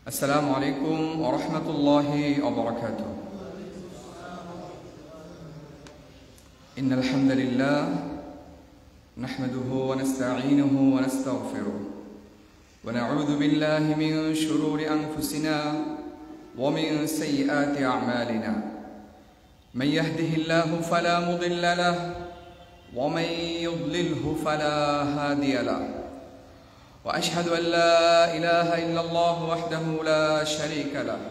السلام عليكم ورحمة الله وبركاته. إن الحمد لله نحمده ونستعينه ونستغفره ونعوذ بالله من شرور أنفسنا ومن سيئات أعمالنا. من يهده الله فلا مضل له ومن يضلله فلا هادي له. وأشهد أن لا إله إلا الله وحده لا شريك له.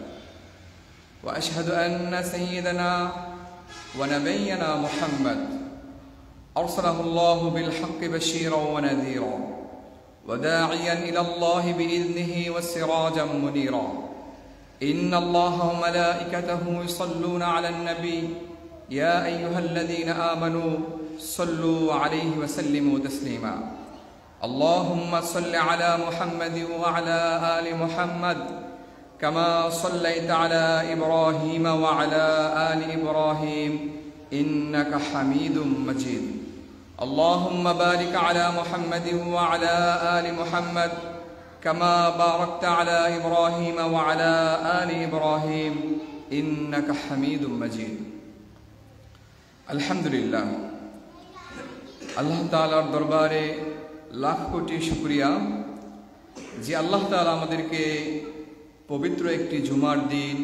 وأشهد أن سيدنا ونبينا محمد أرسله الله بالحق بشيرا ونذيرا وداعيا إلى الله بإذنه وسراجا منيرا. إن الله وملائكته يصلون على النبي يا أيها الذين آمنوا صلوا عليه وسلموا تسليما. اللهم صل على محمد وعلى آل محمد كما صليت على إبراهيم وعلى آل إبراهيم إنك حميد مجيد. اللهم بارك على محمد وعلى آل محمد كما باركت على إبراهيم وعلى آل إبراهيم إنك حميد مجيد. الحمد لله. الله تعالى দরবারে লাখ কোটি শুকরিয়া যে আল্লাহ তাআলা আমাদেরকে পবিত্র একটি জুমার দিন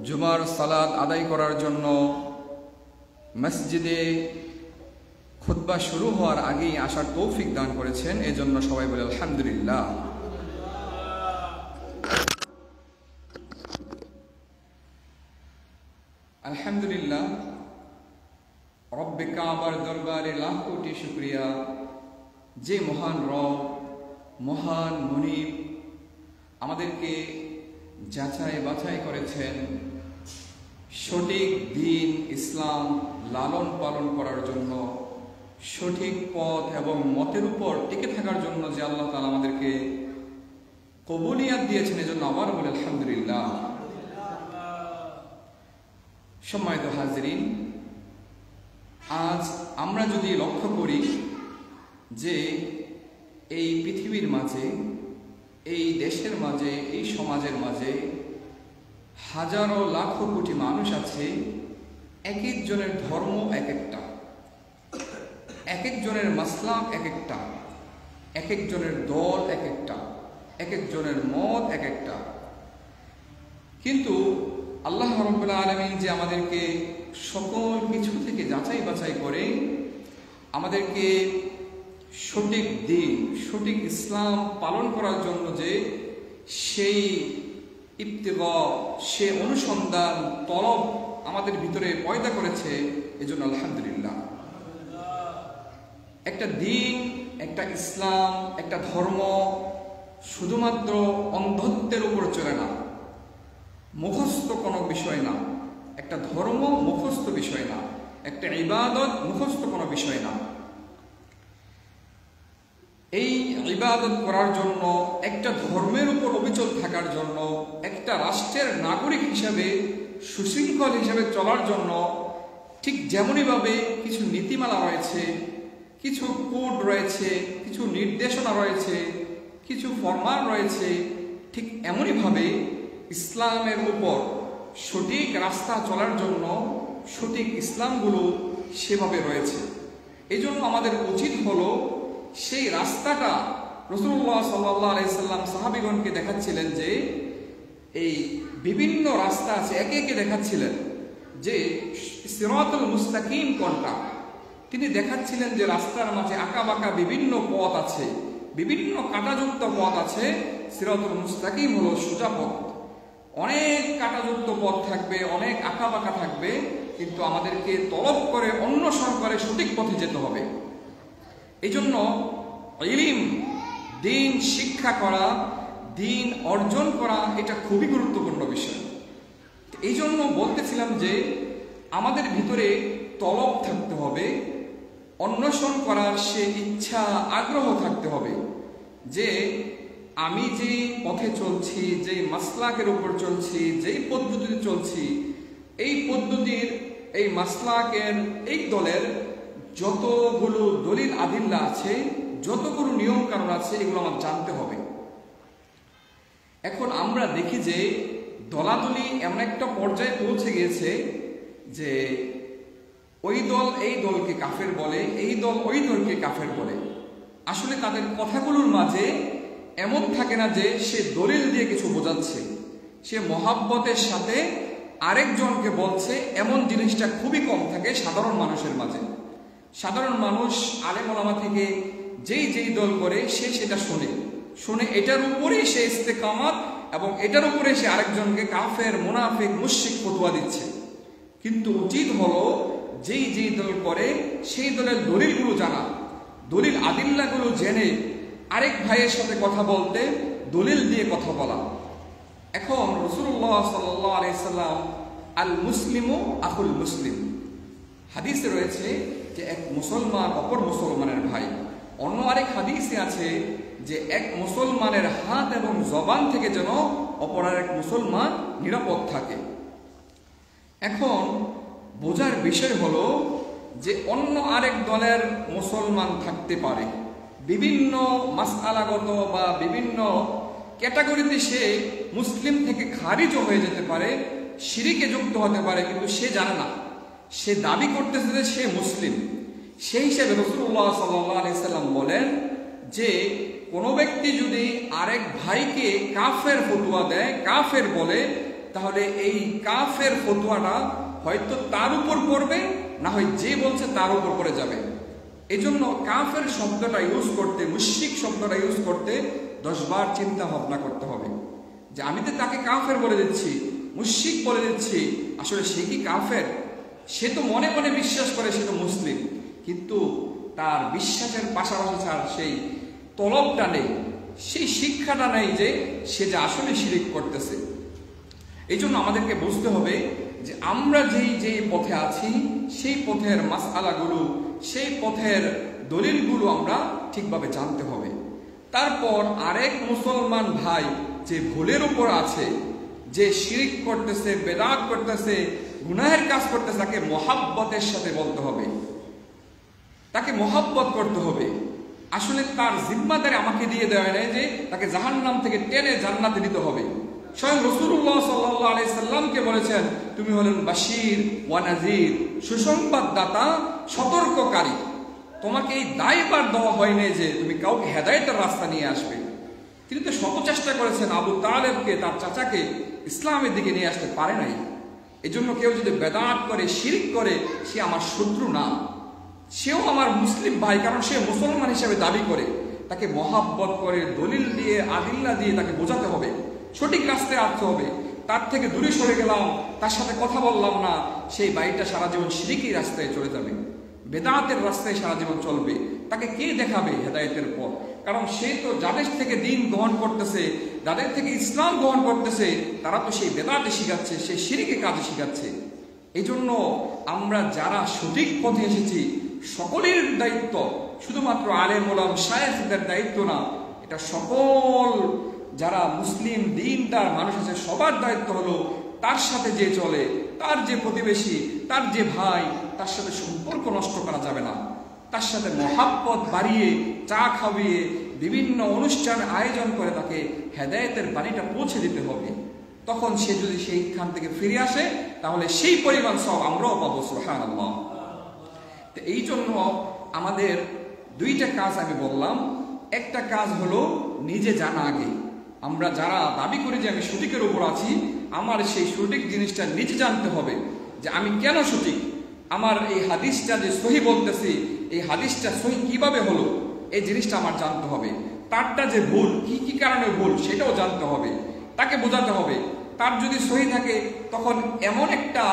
জুমার সালাত আদায় করার জন্য মসজিদে খুতবা শুরু হওয়ার আগেই আসার তৌফিক দান করেছেন। এজন্য সবাই বলে আলহামদুলিল্লাহ। আলহামদুলিল্লাহ। রব্বে কাবার দরবারে লাখ কোটি শুকরিয়া যে মহান রব, মহান মুনিব আমাদেরকে যাচাই বাছাই করেছেন সঠিক দ্বীন ইসলাম লালন পালন করার জন্য, সঠিক পথ এবং মতের উপর টিকে থাকার জন্য যে আল্লাহ তাআলা আমাদেরকে কবুলিয়াত দিয়েছেন, এজন্য আবার বলে আলহামদুলিল্লাহ। সম্মানিত হাজিরিন, আজ আমরা যদি লক্ষ্য করি যে এই পৃথিবীর মাঝে, এই দেশের মাঝে, এই সমাজের মাঝে হাজারো লাখো কোটি মানুষ আছে। এক একজনের ধর্ম এক একটা, এক একজনের মাসলাক এক একটা, এক একজনের দল এক একটা, এক একজনের মত এক একটা। কিন্তু আল্লাহ রাব্বুল আলামিন যে আমাদেরকে সকল কিছু থেকে যাচাই বাছাই করে আমাদেরকে সঠিক দ্বীন, সঠিক ইসলাম পালন করার জন্য যে সেই ইবতিগা, সে অনুসন্ধান তলব আমাদের ভিতরে পয়দা করেছে, এজন্য আলহামদুলিল্লাহ। একটা দ্বীন, একটা ইসলাম, একটা ধর্ম শুধুমাত্র অন্ধত্বের উপর চলে না, মুখস্থ কোনো বিষয় না। একটা ধর্ম মুখস্থ বিষয় না, একটা ইবাদত মুখস্থ কোনো বিষয় না। এই ইবাদত করার জন্য, একটা ধর্মের উপর অবিচল থাকার জন্য, একটা রাষ্ট্রের নাগরিক হিসাবে সুশৃঙ্খল হিসাবে চলার জন্য ঠিক যেমনইভাবে কিছু নীতিমালা রয়েছে, কিছু কোড রয়েছে, কিছু নির্দেশনা রয়েছে, কিছু ফরমান রয়েছে, ঠিক এমনইভাবে ইসলামের উপর সঠিক রাস্তা চলার জন্য সঠিক ইসলামগুলো সেভাবে রয়েছে। এই জন্য আমাদের উচিত হলো সেই রাস্তাটা রাসূলুল্লাহ সাল্লাল্লাহু আলাইহি সাল্লাম সাহাবীগণকে দেখাচ্ছিলেন যে এই বিভিন্ন রাস্তা আছে, একে একে দেখাচ্ছিলেন যে সিরাতুল মুস্তাকিম কোনটা। তিনি দেখাচ্ছিলেন যে রাস্তার মাঝে আঁকা বাঁকা বিভিন্ন পথ আছে, বিভিন্ন কাঁটাযুক্ত পথ আছে। সিরাতুল মুস্তাকিম হলো সোজা পথ। অনেক কাঁটাযুক্ত পথ থাকবে, অনেক আঁকা বাঁকা থাকবে, কিন্তু আমাদেরকে তলব করে অন্বেষণ করে সঠিক পথে যেতে হবে। এই জন্য ইলম, দ্বীন শিক্ষা করা, দ্বীন অর্জন করা, এটা খুবই গুরুত্বপূর্ণ বিষয়। এই জন্য বলতেছিলাম যে আমাদের ভিতরে তলব থাকতে হবে, অন্বেষণ করার সে ইচ্ছা আগ্রহ থাকতে হবে যে আমি যে পথে চলছি, যে মাসলাকের উপর চলছি, যেই পদ্ধতিতে চলছি, এই পদ্ধতির, এই মাসলাকের, এই দলের যতগুলো দলিল আদিল্লা আছে, যতগুলো নিয়ম কানুন আছে, এগুলো আমার জানতে হবে। এখন আমরা দেখি যে দলাদলি এমন একটা পর্যায়ে পৌঁছে গিয়েছে যে ওই দল এই দলকে কাফের বলে, এই দল ওই দলকে কাফের বলে। আসলে তাদের কথাগুলোর মাঝে এমন থাকে না যে সে দলিল দিয়ে কিছু বোঝাচ্ছে, সে মহাব্বতের সাথে আরেকজনকে বলছে, এমন জিনিসটা খুবই কম থাকে সাধারণ মানুষের মাঝে। সাধারণ মানুষ আলেম ওলামা থেকে যেই দল করে সে সেটা শুনে এটার উপরেই সে ইস্তেকামাত এবং এটার উপরে সে আরেকজনকে কাফের, মুনাফিক, মুশরিক ফতোয়া দিচ্ছে। কিন্তু উচিত হলো যেই দল করে সেই দলের দলিলগুলো জানা, দলিল আদিল্লাগুলো জেনে আরেক ভাইয়ের সাথে কথা বলতে দলিল দিয়ে কথা বলা। এখন রাসূলুল্লাহ সাল্লাল্লাহু আলাইহি সাল্লাম আল মুসলিমু আখুল মুসলিম, হাদিসে রয়েছে যে এক মুসলমান অপর মুসলমানের ভাই। অন্য আরেক হাদিসে আছে যে এক মুসলমানের হাত এবং জবান থেকে যেন অপর আরেক মুসলমান নিরাপদ থাকে। এখন বোঝার বিষয় হলো যে অন্য আরেক দলের মুসলমান থাকতে পারে, বিভিন্ন মাসআলাগত বা বিভিন্ন ক্যাটাগরিতে সে মুসলিম থেকে খারিজ হয়ে যেতে পারে, শিরিকে যুক্ত হতে পারে, কিন্তু সে জানে না, সে দাবি করতেছে যে সে মুসলিম। সেই হিসেবে রাসূলুল্লাহ সাল্লাল্লাহু আলাইহি সাল্লাম বলেন যে কোনো ব্যক্তি যদি আরেক ভাইকে কাফের ফতোয়া দেয়, কাফের বলে, তাহলে এই কাফের ফতোয়াটা হয়তো তার উপর পড়বে, না হয় যে বলছে তার উপর পড়ে যাবে। এই জন্য কাফের শব্দটা ইউজ করতে, মুশরিক শব্দটা ইউজ করতে 10 বার চিন্তা ভাবনা করতে হবে যে আমি তো তাকে কাফের বলে দিচ্ছি, মুশরিক বলে দিচ্ছি, আসলে সে কি কাফের? সে তো মনে মনে বিশ্বাস করে সে তো মুসলিম, কিন্তু তার বিশ্বাসের পাশাপাশি তার সেই তলবটা নেই, সেই শিক্ষাটা নেই যে সে যে আসলে শিরিক করতেছে। এই জন্য আমাদেরকে বুঝতে হবে যে আমরা যেই পথে আছি সেই পথের মাসআলাগুলো, সেই পথের দলিলগুলো আমরা ঠিকভাবে জানতে হবে। তারপর আরেক মুসলমান ভাই যে ভুলের উপর আছে, যে শিরিক করতেছে, বেদাত করতেছে, গুনাহের কাজ করতেছে, তাকে মহাব্বতের সাথে বলতে হবে, তাকে মহাব্বত করতে হবে। আসলে তার জিম্মাদারি আমাকে দিয়ে দেওয়া নেই যে তাকে জাহান্নাম থেকে টেনে জান্নাতে দিতে হবে। স্বয়ং রাসূলুল্লাহ সাল্লাল্লাহু আলাইহি সাল্লামকে বলেছেন তুমি হলেন বাশীর ওয়া নাযীর, সুসংবাদদাতা, সতর্ককারী। তোমাকে এই দায়ভার দেওয়া হয়নি যে তুমি কাউকে হেদায়েতের রাস্তা নিয়ে আসবে। তিনি তো শত চেষ্টা করেছেন, আবু তালেবকে, তার চাচাকে ইসলামের দিকে নিয়ে আসতে পারে নাই। এই জন্য কেউ যদি বেদাত করে, শিরিক করে, সে আমার শত্রু না, সেও আমার মুসলিম ভাই, কারণ সে মুসলমান হিসেবে দাবি করে। তাকে মহাব্বত করে দলিল দিয়ে, আদিল্লা দিয়ে তাকে বোঝাতে হবে, সঠিক রাস্তায় আসতে হবে। তার থেকে দূরে সরে গেলাম, তার সাথে কথা বললাম না, সেই ভাইটা সারা জীবন শিরিকি রাস্তায় চলে যাবে, বেদাতের রাস্তায় সারা জীবন চলবে। তাকে কে দেখাবে হেদায়েতের পথ? কারণ সে তো যাদের থেকে দিন গ্রহণ করতেছে, যাদের থেকে ইসলাম গ্রহণ করতেছে, তারা তো সেই বেদাতে শিখাচ্ছে, সেই শিরিকে কাজে শিখাচ্ছে। এই জন্য আমরা যারা সঠিক পথে এসেছি সকলের দায়িত্ব, শুধুমাত্র আলেম ওলামা শায়েখদের দায়িত্ব না, এটা সকল যারা মুসলিম দিনদার মানুষ আছে সবার দায়িত্ব হলো তার সাথে যে চলে, তার যে প্রতিবেশী, তার যে ভাই, তার সাথে সম্পর্ক নষ্ট করা যাবে না। তার সাথে মহাব্বত বাড়িয়ে, চা খাওয়িয়ে, বিভিন্ন অনুষ্ঠান আয়োজন করে তাকে হেদায়েতের বাণীটা পৌঁছে দিতে হবে। তখন সে যদি সেইখান থেকে ফিরে আসে তাহলে সেই পরিমাণ সব আমরাও পাবো, সুবহানাল্লাহ। তো এই জন্য আমাদের দুইটা কাজ আমি বললাম। একটা কাজ হলো নিজে জানা আগে। আমরা যারা দাবি করি যে আমি সঠিকের উপর আছি, আমার সেই সঠিক জিনিসটা নিজে জানতে হবে যে আমি কেন সঠিক। আমার এই হাদিসটা যে সহি বলতেছি, এই হাদিসটা সহি কিভাবে হলো, এই জিনিসটা আমার জানতে হবে। তারটা যে ভুল, কি কারণে ভুল, সেটাও জানতে হবে, তাকে বোঝাতে হবে। তার যদি সহি থাকে তখন এমন একটা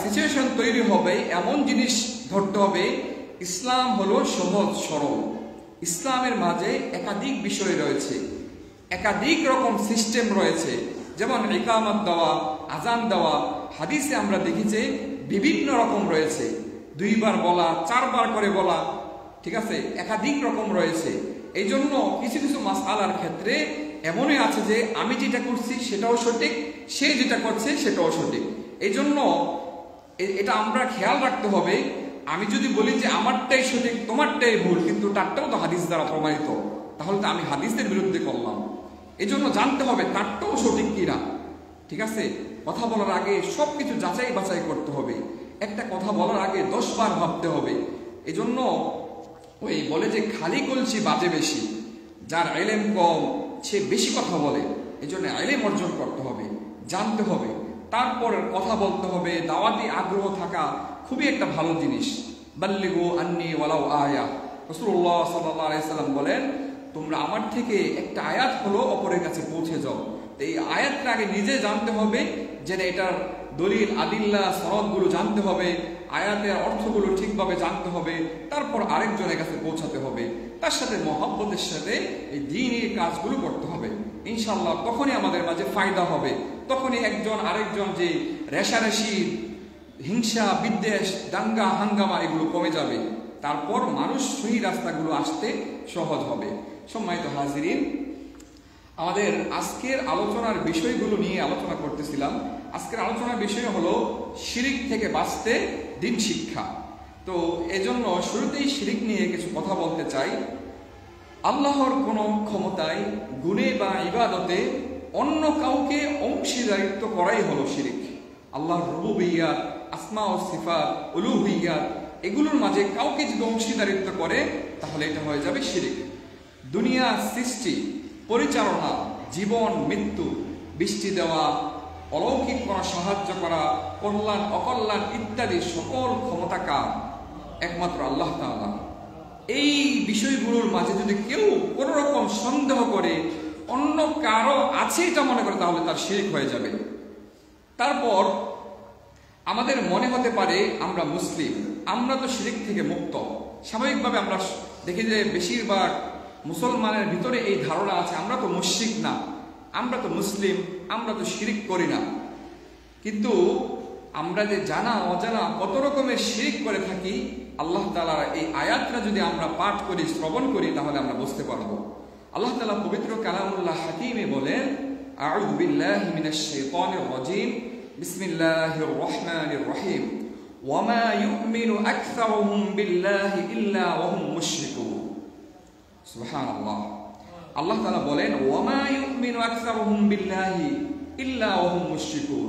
সিচুয়েশন তৈরি হবে, এমন জিনিস ধরতে হবে। ইসলাম হলো সহজ সরল। ইসলামের মাঝে একাধিক বিষয় রয়েছে, একাধিক রকম সিস্টেম রয়েছে। যেমন ইকামত দেওয়া, আজান দেওয়া, হাদিসে আমরা দেখি যে বিভিন্ন রকম রয়েছে। 2 বার বলা, 4 বার করে বলা, ঠিক আছে, একাধিক রকম রয়েছে। এই জন্য কিছু কিছু মাসআলার ক্ষেত্রে এমনই আছে যে আমি যেটা করছি সেটাও সঠিক, সে যেটা করছে সেটাও সঠিক। এই জন্য এটা আমরা খেয়াল রাখতে হবে। আমি যদি বলি যে আমারটাই সঠিক, তোমারটাই ভুল, কিন্তু তারটাও তো হাদিস দ্বারা প্রমাণিত, তাহলে তো আমি হাদিসের বিরুদ্ধে করলাম। এজন্য জানতে হবে তারটাও সঠিক কিনা। ঠিক আছে, কথা বলার আগে সবকিছু যাচাই বাছাই করতে হবে, একটা কথা বলার আগে 10 বার ভাবতে হবে। এজন্য ওই বলে যে খালি কলসি বাজে বেশি, যার ইলম কম সে বেশি কথা বলে। এজন্য ইলম অর্জন করতে হবে, জানতে হবে, তারপর কথা বলতে হবে। দাওয়াতি আগ্রহ থাকা খুবই একটা ভালো জিনিস। বাল্লিগু আন্নি ওয়ালাউ আয়া, রাসূলুল্লাহ সাল্লাল্লাহু আলাইহি সাল্লাম বলেন, তোমরা আমার থেকে একটা আয়াত হলো অপরের কাছে পৌঁছে যাও। তো এই আয়াতটা আগে নিজে জানতে হবে, যে এটার দলিল আদিল্লা সনদগুলো জানতে হবে, আয়াতের অর্থগুলো ঠিকভাবে জানতে হবে, তারপর আরেকজনের কাছে পৌঁছাতে হবে, তার সাথে মহব্বতের সাথে এই দ্বীনের কাজগুলো করতে হবে। ইনশাআল্লাহ তখনই আমাদের মাঝে ফায়দা হবে, তখনই একজন আরেকজন যে রেশারেশি, হিংসা, বিদ্বেষ, দাঙ্গা হাঙ্গামা এগুলো কমে যাবে। তারপর মানুষ সহি রাস্তাগুলো আসতে সহজ হবে। সম্মানিত হাজিরিন, আমাদের আজকের আলোচনার বিষয়গুলো নিয়ে আলোচনা করতেছিলাম। আজকের আলোচনার বিষয় হলো শিরিক থেকে বাঁচতে দ্বীন শিক্ষা। তো এজন্য শুরুতেই শিরিক নিয়ে কিছু কথা বলতে চাই। আল্লাহর কোনো ক্ষমতায়, গুণে বা ইবাদতে অন্য কাউকে অংশীদারিত্ব করাই হলো শিরিক। আল্লাহর রুবুবিয়্যাত, আসমা ও সিফাত, উলুহিয়্যাত এগুলোর মাঝে কাউকে যদি অংশীদারিত্ব করে তাহলে এটা হয়ে যাবে শিরিক। দুনিয়া সৃষ্টি, পরিচালনা, জীবন মৃত্যু, বৃষ্টি দেওয়া, অলৌকিক করা, সাহায্য করা, কল্যাণ অকল্যাণ ইত্যাদি সকল ক্ষমতা কার? একমাত্র আল্লাহ তাআলা। এই বিষয়গুলোর মাঝে যদি কেউ কোনো রকম সন্দেহ করে অন্য কারো আছে এটা মনে করে, তাহলে তার শিরক হয়ে যাবে। তারপর আমাদের মনে হতে পারে আমরা মুসলিম, আমরা তো শিরক থেকে মুক্ত। স্বাভাবিকভাবে আমরা দেখি যে বেশিরভাগ মুসলমানের ভিতরে এই ধারণা আছে আমরা তো মুশরিক না, আমরা তো মুসলিম, আমরা তো শিরক করি না। কিন্তু আমরা যে জানা অজানা কত রকমের শিরক করে থাকি, আল্লাহ তাআলার এই আয়াতটা যদি আমরা পাঠ করি, শ্রবণ করি, তাহলে আমরা বুঝতে পারবো। আল্লাহ তাআলা পবিত্র কালামুল্লাহ হাকিমে বলেন, আউযু বিল্লাহি মিনাশ শাইতানির রাজীম, বিসমিল্লাহির রহমানির রহিম, ওয়া মা ইউমিনু আকসারুহুম বিল্লাহি ইল্লা ওয়া হুম মুশরিকুন। সুবহানাল্লাহ। আল্লাহ তাআলা বলেন, ওয়া মা ইউমিনু আকসারুহুম বিল্লাহি ইল্লা ওয়া হুম মুশরিকুন।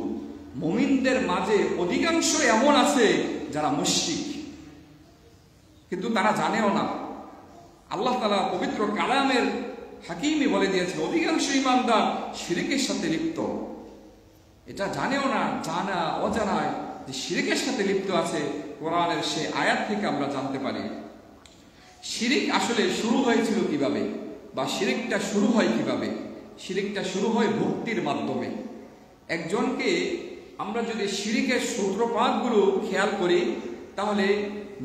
মুমিনদের মাঝে অধিকাংশ এমন আছে যারা মুশরিক, কিন্তু তারা জানেও না। আল্লাহ তাআলা পবিত্র কালামের হাকিমে বলে দিয়েছে অধিকাংশ ঈমানদার শিরকের সাথে লিপ্ত। এটা জানেও না, জানা অজানায় যে শিরকের সাথে লিপ্ত আছে, কোরআনের সেই আয়াত থেকে আমরা জানতে পারি। শিরিক আসলে শুরু হয়েছিল কিভাবে, বা শিরিকটা শুরু হয় কিভাবে? শিরিকটা শুরু হয় ভক্তির মাধ্যমে। একজনকে আমরা যদি শিরিকের সূত্রপাতগুলো খেয়াল করি, তাহলে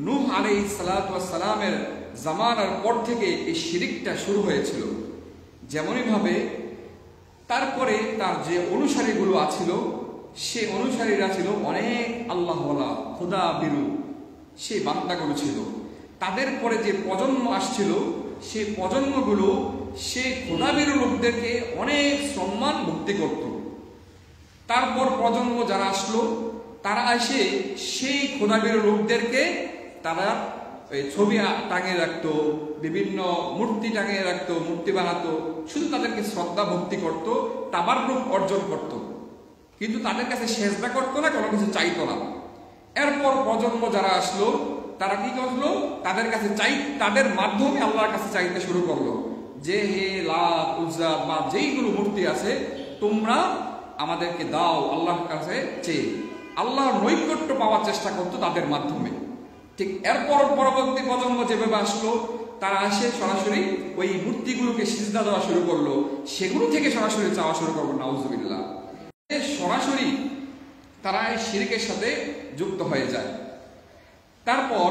নূহ আলাইহিস সালাতু ওয়াস সালামের জামানার পর থেকে এই শিরিকটা শুরু হয়েছিল। যেমনই ভাবে তারপরে তার যে অনুসারীগুলো আছিল, সে অনুসারীরা ছিল অনেক আল্লাহওয়ালা, খোদা বিরু সেই বান্দাগুলো ছিল। তাদের পরে যে প্রজন্ম আসছিল, সেই প্রজন্মগুলো সেই খোদা বিরু লোকদেরকে অনেক সম্মান ভক্তি করত। তারপর প্রজন্ম যারা আসলো, তারা এসে সেই খোদা বিরু লোকদেরকে তারা ছবি টাঙিয়ে রাখতো, বিভিন্ন মূর্তি টাঙিয়ে রাখতো, মূর্তি বানাতো, শুধু তাদেরকে শ্রদ্ধা ভক্তি করত, তাবাররুক অর্জন করত, কিন্তু তাদের কাছে সেজদা করতো না, কোনো কিছু চাইতো না। এরপর প্রজন্ম যারা আসলো, তারা কি করলো? তাদের কাছে তাদের মাধ্যমে আল্লাহর কাছে চাইতে শুরু করলো যে হে লাত, উজ্জা বা যেইগুলো মূর্তি আছে, তোমরা আমাদেরকে দাও আল্লাহর কাছে চেয়ে। আল্লাহর নৈকট্য পাওয়ার চেষ্টা করতো তাদের মাধ্যমে। ঠিক এরপর পরবর্তী প্রজন্ম যেভাবে আসলো, তারা এসে সরাসরি ওই মূর্তিগুলোকে সিজদা দেওয়া শুরু করলো, সেগুলো থেকে সরাসরি চাওয়া শুরু করবো, নাউজুবিল্লাহ। সরাসরি তারা এই শিরকের সাথে যুক্ত হয়ে যায়। তারপর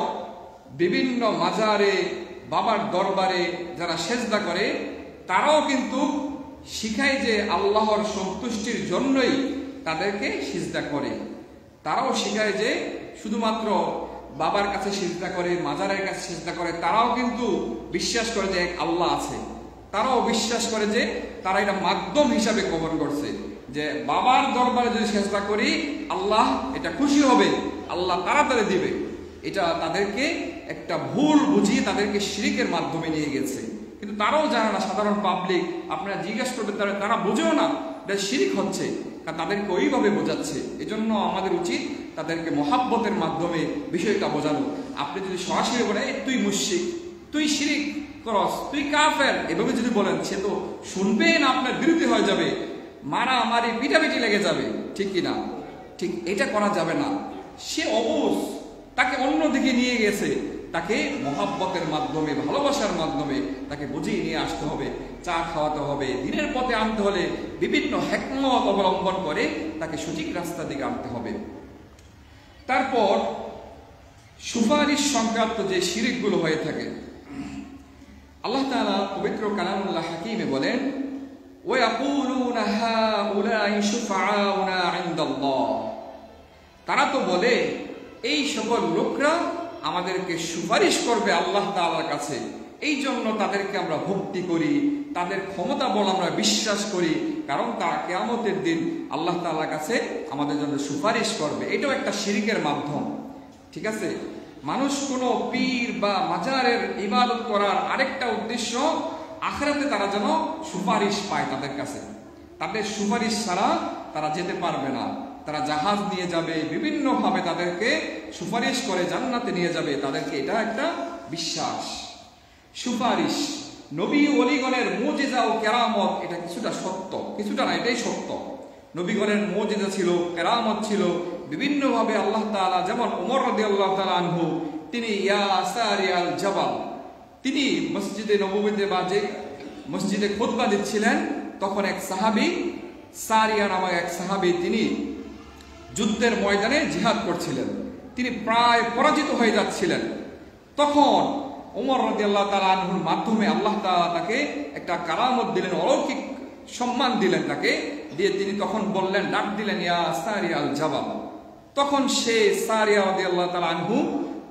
বিভিন্ন মাজারে, বাবার দরবারে যারা সেজদা করে, তারাও কিন্তু শিখায় যে আল্লাহর সন্তুষ্টির জন্যই তাদেরকে সিজদা করে। তারাও শিখায় যে শুধুমাত্র বাবার কাছে সিজদা করে, মাজারের কাছে সিজদা করে, তারাও কিন্তু বিশ্বাস করে যে এক আল্লাহ আছে। তারাও বিশ্বাস করে যে তারা এটা মাধ্যম হিসাবে গ্রহণ করছে, যে বাবার দরবারে যদি সিজদা করি আল্লাহ এটা খুশি হবে, আল্লাহ তাড়াতাড়ি দিবে। এটা তাদেরকে একটা ভুল বুঝিয়ে তাদেরকে শিরিকের মাধ্যমে নিয়ে গেছে। কিন্তু তারাও জানে না, সাধারণ পাবলিক আপনারা জিজ্ঞাসা করবেন তারা বোঝেও না এটা শিরিক হচ্ছে, কারণ তাদেরকে ওইভাবে বোঝাচ্ছে। এজন্য আমাদের উচিত তাদেরকে মহাব্বতের মাধ্যমে বিষয়টা বোঝানো। আপনি যদি সরাসরি বলেন তুই মুশরিক, তুই শিরিক করস, তুই কাফের, এভাবে যদি বলেন সে তো শুনবে না, আপনার বিরুদ্ধে হয়ে যাবে, মারামারি পিটাপিটি লেগে যাবে, ঠিক কিনা? ঠিক এটা করা যাবে না। সে অবুঝ, তাকে অন্যদিকে নিয়ে গেছে, তাকে মহাব্বতের মাধ্যমে, ভালোবাসার মাধ্যমে তাকে বুঝিয়ে নিয়ে আসতে হবে, চা খাওয়াতে হবে, দিনের পথে আনতে হলে বিভিন্ন হিকমত অবলম্বন করে তাকে সঠিক রাস্তা দিকে আনতে হবে। তারপর সুপারিশ সংক্রান্ত যে শিরিকগুলো হয়ে থাকে, আল্লাহ তাআলা পবিত্র কালামুল্লাহ হাকিমে বলেন, ওয়ায়াকুলুনা হাউলাই শুফাআউনা ইনদাল্লাহ, তারা তো বলে এই সকল লোকরা আমাদেরকে সুপারিশ করবে আল্লাহ তাআলার কাছে, এই জন্য তাদেরকে আমরা ভক্তি করি, তাদের ক্ষমতা বল আমরা বিশ্বাস করি, কারণ তারা কিয়ামতের দিন আল্লাহ তাআলার কাছে আমাদের জন্য সুপারিশ করবে। এটাও একটা শিরকের মাধ্যম, ঠিক আছে? মানুষ কোনো পীর বা মাজারের ইবাদত করার আরেকটা উদ্দেশ্য, আখিরাতে তারা যেন সুপারিশ পায় তাদের কাছে। তাদের সুপারিশ ছাড়া তারা যেতে পারবে না, তারা জাহাজ নিয়ে যাবে, বিভিন্নভাবে তাদেরকে সুপারিশ করে জান্নাতে নিয়ে যাবে, তাদেরকে এটা একটা বিশ্বাস। সুপারিশ নবী ওলিগণের মুজিজা ও কেরামত, এটা কিছুটা সত্য, কিছুটা না, এটাই সত্য। নবীগণের মুজিজা ছিল, কেরামত ছিল, বিভিন্নভাবে আল্লাহ তাআলা, যেমন ওমর রাদিয়াল্লাহু তাআলা আনহু, তিনি ইয়া সারিয়াল জাবাল, তিনি মসজিদে নববীতে বা যে মসজিদে খুতবা দিচ্ছিলেন, তখন এক সাহাবী, সারিয়া নামক এক সাহাবী, তিনি যুদ্ধের ময়দানে জিহাদ করছিলেন, তিনি প্রায় পরাজিত হয়ে যাচ্ছিলেন। তখন ওমর রাদিয়াল্লাহু তাআলা আনহুর মাধ্যমে আল্লাহ তাআলা তাকে একটা কারামত দিলেন, অলৌকিক সম্মান দিলেন তাকে, দিয়ে তিনি তখন বললেন, ডাক দিলেন, ইয়া সারিয়াল জাবাল। তখন সে সারিয়া রাদিয়াল্লাহু তাআলা আনহু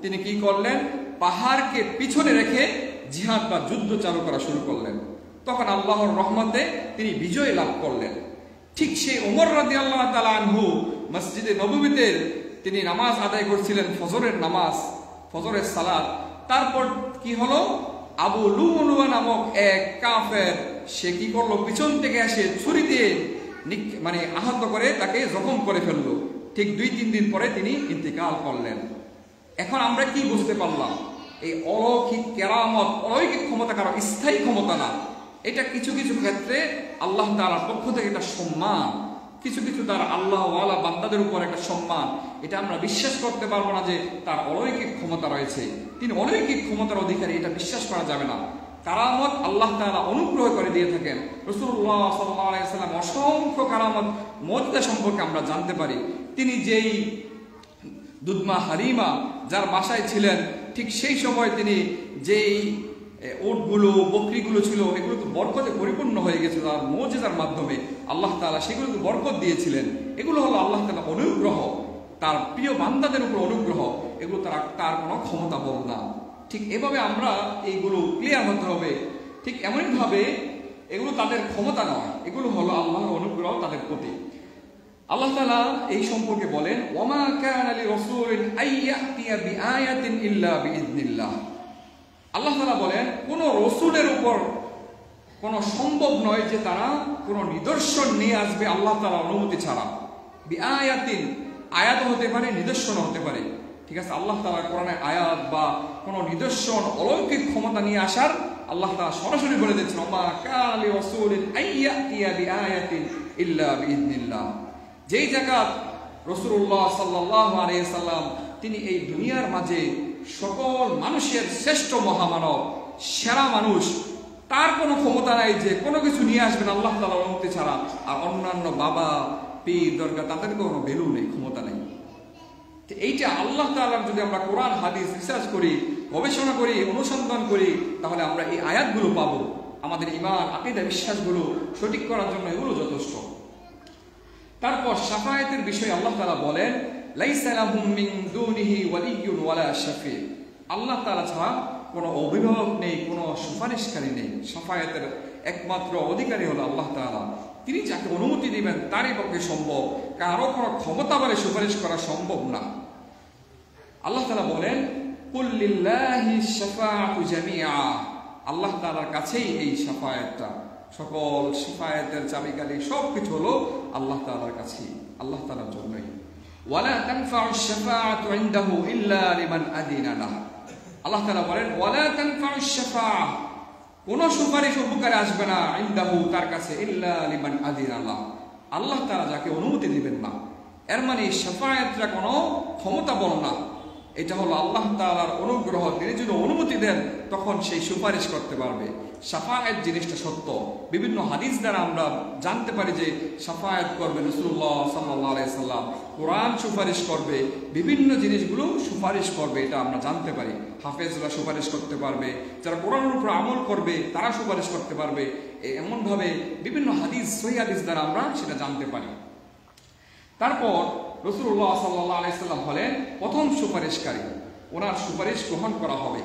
তিনি কি করলেন, পাহাড়কে পিছনে রেখে জিহাদ বা যুদ্ধ চালু করা শুরু করলেন। তখন আল্লাহর রহমতে তিনি বিজয় লাভ করলেন। ঠিক সেই ওমর রাদিয়াল্লাহু তাআলা আনহু মসজিদে নববীতে তিনি নামাজ আদায় করছিলেন, ফজরের নামাজ, ফজরের সালাত। তারপর কি হলো, আবু লুলুয়া নামক এক কাফের, সে কি করলো, পিছন থেকে এসে ছুরি দিয়ে আহত করে তাকে জখম করে ফেললো। ঠিক 2-3 দিন পরে তিনি ইন্তেকাল করলেন। এখন আমরা কি বুঝতে পারলাম, এই অলৌকিক কেরামত, অলৌকিক ক্ষমতা কারো স্থায়ী ক্ষমতা না, এটা কিছু কিছু ক্ষেত্রে আল্লাহ তাআলার পক্ষ থেকে একটা সম্মান, কিছু কিছু তার আল্লাহ ওয়ালা বান্দাদের উপর একটা সম্মান। এটা আমরা বিশ্বাস করতে পারবো না যে তার অলৌকিক ক্ষমতা রয়েছে, তিনি অলৌকিক ক্ষমতার অধিকারী, এটা বিশ্বাস করা যাবে না। কারামত আল্লাহ তাআলা অনুগ্রহ করে দিয়ে থাকেন। রাসূলুল্লাহ সাল্লাল্লাহু আলাইহি ওয়াসাল্লাম অসংখ্য কারামত, মুজিজা সম্পর্কে আমরা জানতে পারি। তিনি যেই দুধমা হালিমা যার বাসায় ছিলেন, ঠিক সেই সময় তিনি যেই উটগুলো, বকরিগুলো ছিল, এগুলো তো বরকতে পরিপূর্ণ হয়ে গেছে তার মুজিজার মাধ্যমে। আল্লাহ তাআলা সেগুলোকে বরকত দিয়েছিলেন। এগুলো হলো আল্লাহ তাআলার অনুগ্রহ, তার প্রিয় বান্দাদের উপর অনুগ্রহ, এগুলো তার কোনো ক্ষমতা বল না। ঠিক এভাবে আমরা এইগুলো ক্লিয়ার হতে হবে। ঠিক এমনইভাবে এগুলো তাদের ক্ষমতা নয়, এগুলো হলো আল্লাহর অনুগ্রহ তাদের প্রতি। আল্লাহ তাআলা এই সম্পর্কে বলেন, ওয়ামা কানা লিরাসূলিন আইয়াতিয়া বিআয়াতিন ইল্লা বিইذনিল্লাহ। আল্লাহ তাআলা বলেন, কোন রাসূলের উপর কোন সম্ভব নয় যে তারা কোন নিদর্শন নিয়ে আসবে আল্লাহ তাআলার অনুমতি ছাড়া। বিআয়াতিন, আয়াত হতে পারে, নিদর্শন হতে পারে, ঠিক আছে? আল্লাহ তাআলা কোরআনে আয়াত বা কোন নিদর্শন, অলৌকিক ক্ষমতা নিয়ে আসার আল্লাহ তাআলা সরাসরি বলে দিচ্ছেন, ওয়ামা কানা লিরাসূলিন আইয়াতিয়া বিআয়াতিন ইল্লা বিইذনিল্লাহ। যেই জায়গাত রাসূলুল্লাহ সাল্লাল্লাহু আলাইহি সাল্লাম, তিনি এই দুনিয়ার মাঝে সকল মানুষের শ্রেষ্ঠ মহামানব, সেরা মানুষ, তার কোনো ক্ষমতা নাই যে কোনো কিছু নিয়ে আসবেন আল্লাহ তাআলার অনুমতি ছাড়া। আর অন্যান্য বাবা, পীর, দরগা, তাদের কোনো ভ্যালু নেই, ক্ষমতা নেই। এইটা আল্লাহ তাআলার যদি আমরা কোরআন হাদিস রিসার্চ করি, গবেষণা করি, অনুসন্ধান করি, তাহলে আমরা এই আয়াতগুলো পাবো। আমাদের ঈমান, আকীদা, বিশ্বাসগুলো সঠিক করার জন্য এগুলো যথেষ্ট। তারপর শাফায়াতের বিষয়ে আল্লাহ তাআলা বলেন, লাইসা লাহুম মিন দুনিহি ওয়ালিয়্যুন ওয়ালা শাফি। আল্লাহ তাআলা ছাড়া কোনো অভিভাবক নেই, কোনো সুপারিশকারী নেই। শাফায়াতের একমাত্র অধিকারী হলো আল্লাহ তাআলা। তিনি যাকে অনুমতি দিবেন তারই পক্ষে সম্ভব, কারো কোনো ক্ষমতা বলে সুপারিশ করা সম্ভব না। আল্লাহ তাআলা বলেন, কুল লিল্লাহিশ শাফাআতু জামিআ, আল্লাহ তাআলার কাছেই এই শাফায়াতটা, সকল শাফায়াতের চাবিকাঠি সবকিছু হলো আল্লাহ তাআলার কাছেই, আল্লাহ তাআলার জন্যই। ওয়ালা তানফাউশ শাফাআতু ইনদাহু ইল্লা লিমান আযিনা লাহ, আল্লাহ তাআলা বলেন ওয়ালা তানফাউশ শাফাআ, কোন সুপারিশ উপকারে আসবে না, ইনদাহু তার কাছে, ইল্লা লিমান আযিনা লাহ, আল্লাহ তাআলা যাকে অনুমতি দিবেন না। এর মানে শাফায়াতটা কোনো ক্ষমতা বল না, এটা হলো আল্লাহ তাআলার অনুগ্রহ, তিনি যদি অনুমতি দেন তখন সেই সুপারিশ করতে পারবে। শাফায়াত জিনিসটা সত্য, বিভিন্ন হাদিস দ্বারা আমরা জানতে পারি যে শাফায়াত করবে রাসূলুল্লাহ সাল্লাল্লাহু আলাইহি সাল্লাম, কোরআন সুপারিশ করবে, বিভিন্ন জিনিসগুলো সুপারিশ করবে, এটা আমরা জানতে পারি। হাফেজরা সুপারিশ করতে পারবে, যারা কোরআনের উপর আমল করবে তারা সুপারিশ করতে পারবে, এমনভাবে বিভিন্ন হাদিস, সহিহ হাদিস দ্বারা আমরা সেটা জানতে পারি। তারপর রাসূলুল্লাহ সাল্লাল্লাহু আলাইহি সাল্লাম হলেন প্রথম সুপারিশকারী, ওনার সুপারিশ গ্রহণ করা হবে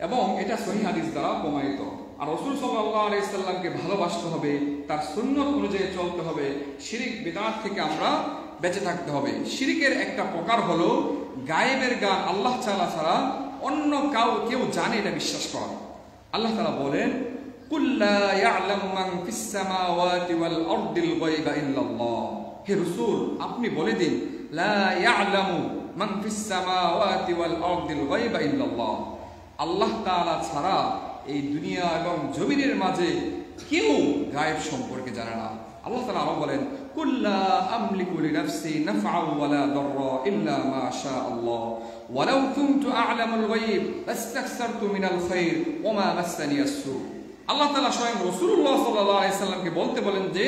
এবং এটা সহিহ হাদিস দ্বারা প্রমাণিত। আর রাসূল সাল্লাল্লাহু আলাইহি সাল্লামকে ভালোবাসতে হবে, তার সুন্নাত অনুযায়ী চলতে হবে, শিরক বিদআত থেকে আমরা বেঁচে থাকতে হবে। শিরকের একটা প্রকার হলো গায়েবের গান, আল্লাহ তাআলা ছাড়া অন্য কেউ জানে এটা বিশ্বাস করা। আল্লাহ তাআলা বলেন কুল লা ইয়ালামু মান ফিস সামাওয়াতি ওয়াল আরদিল গায়বা ইল্লাল্লাহ, হে রাসূল আপনি বলে দিন লা ইয়ালামু মান ফিস সামাওয়াতি ওয়াল আরদিল গায়বা ইল্লাল্লাহ, আল্লাহ তাআলা ছাড়া এই দুনিয়া এবং জমিনের মাঝে কেউ গায়েব সম্পর্কে জানে না। আল্লাহ তাআলা আরো বলেন কুল লা আমলিকু লিনাফসি নাফআন ওয়ালা দাররা ইল্লা মা শা আল্লাহ ওয়ালাউ কুনতু আ'লামুল গায়ব লাস্তাকসারতু মিনাল খায়র ওয়া মা মাসসানিয়াস সু। আল্লাহ তাআলা স্বয়ং রাসূলুল্লাহ সাল্লাল্লাহু আলাইহি সাল্লামকে বলেন যে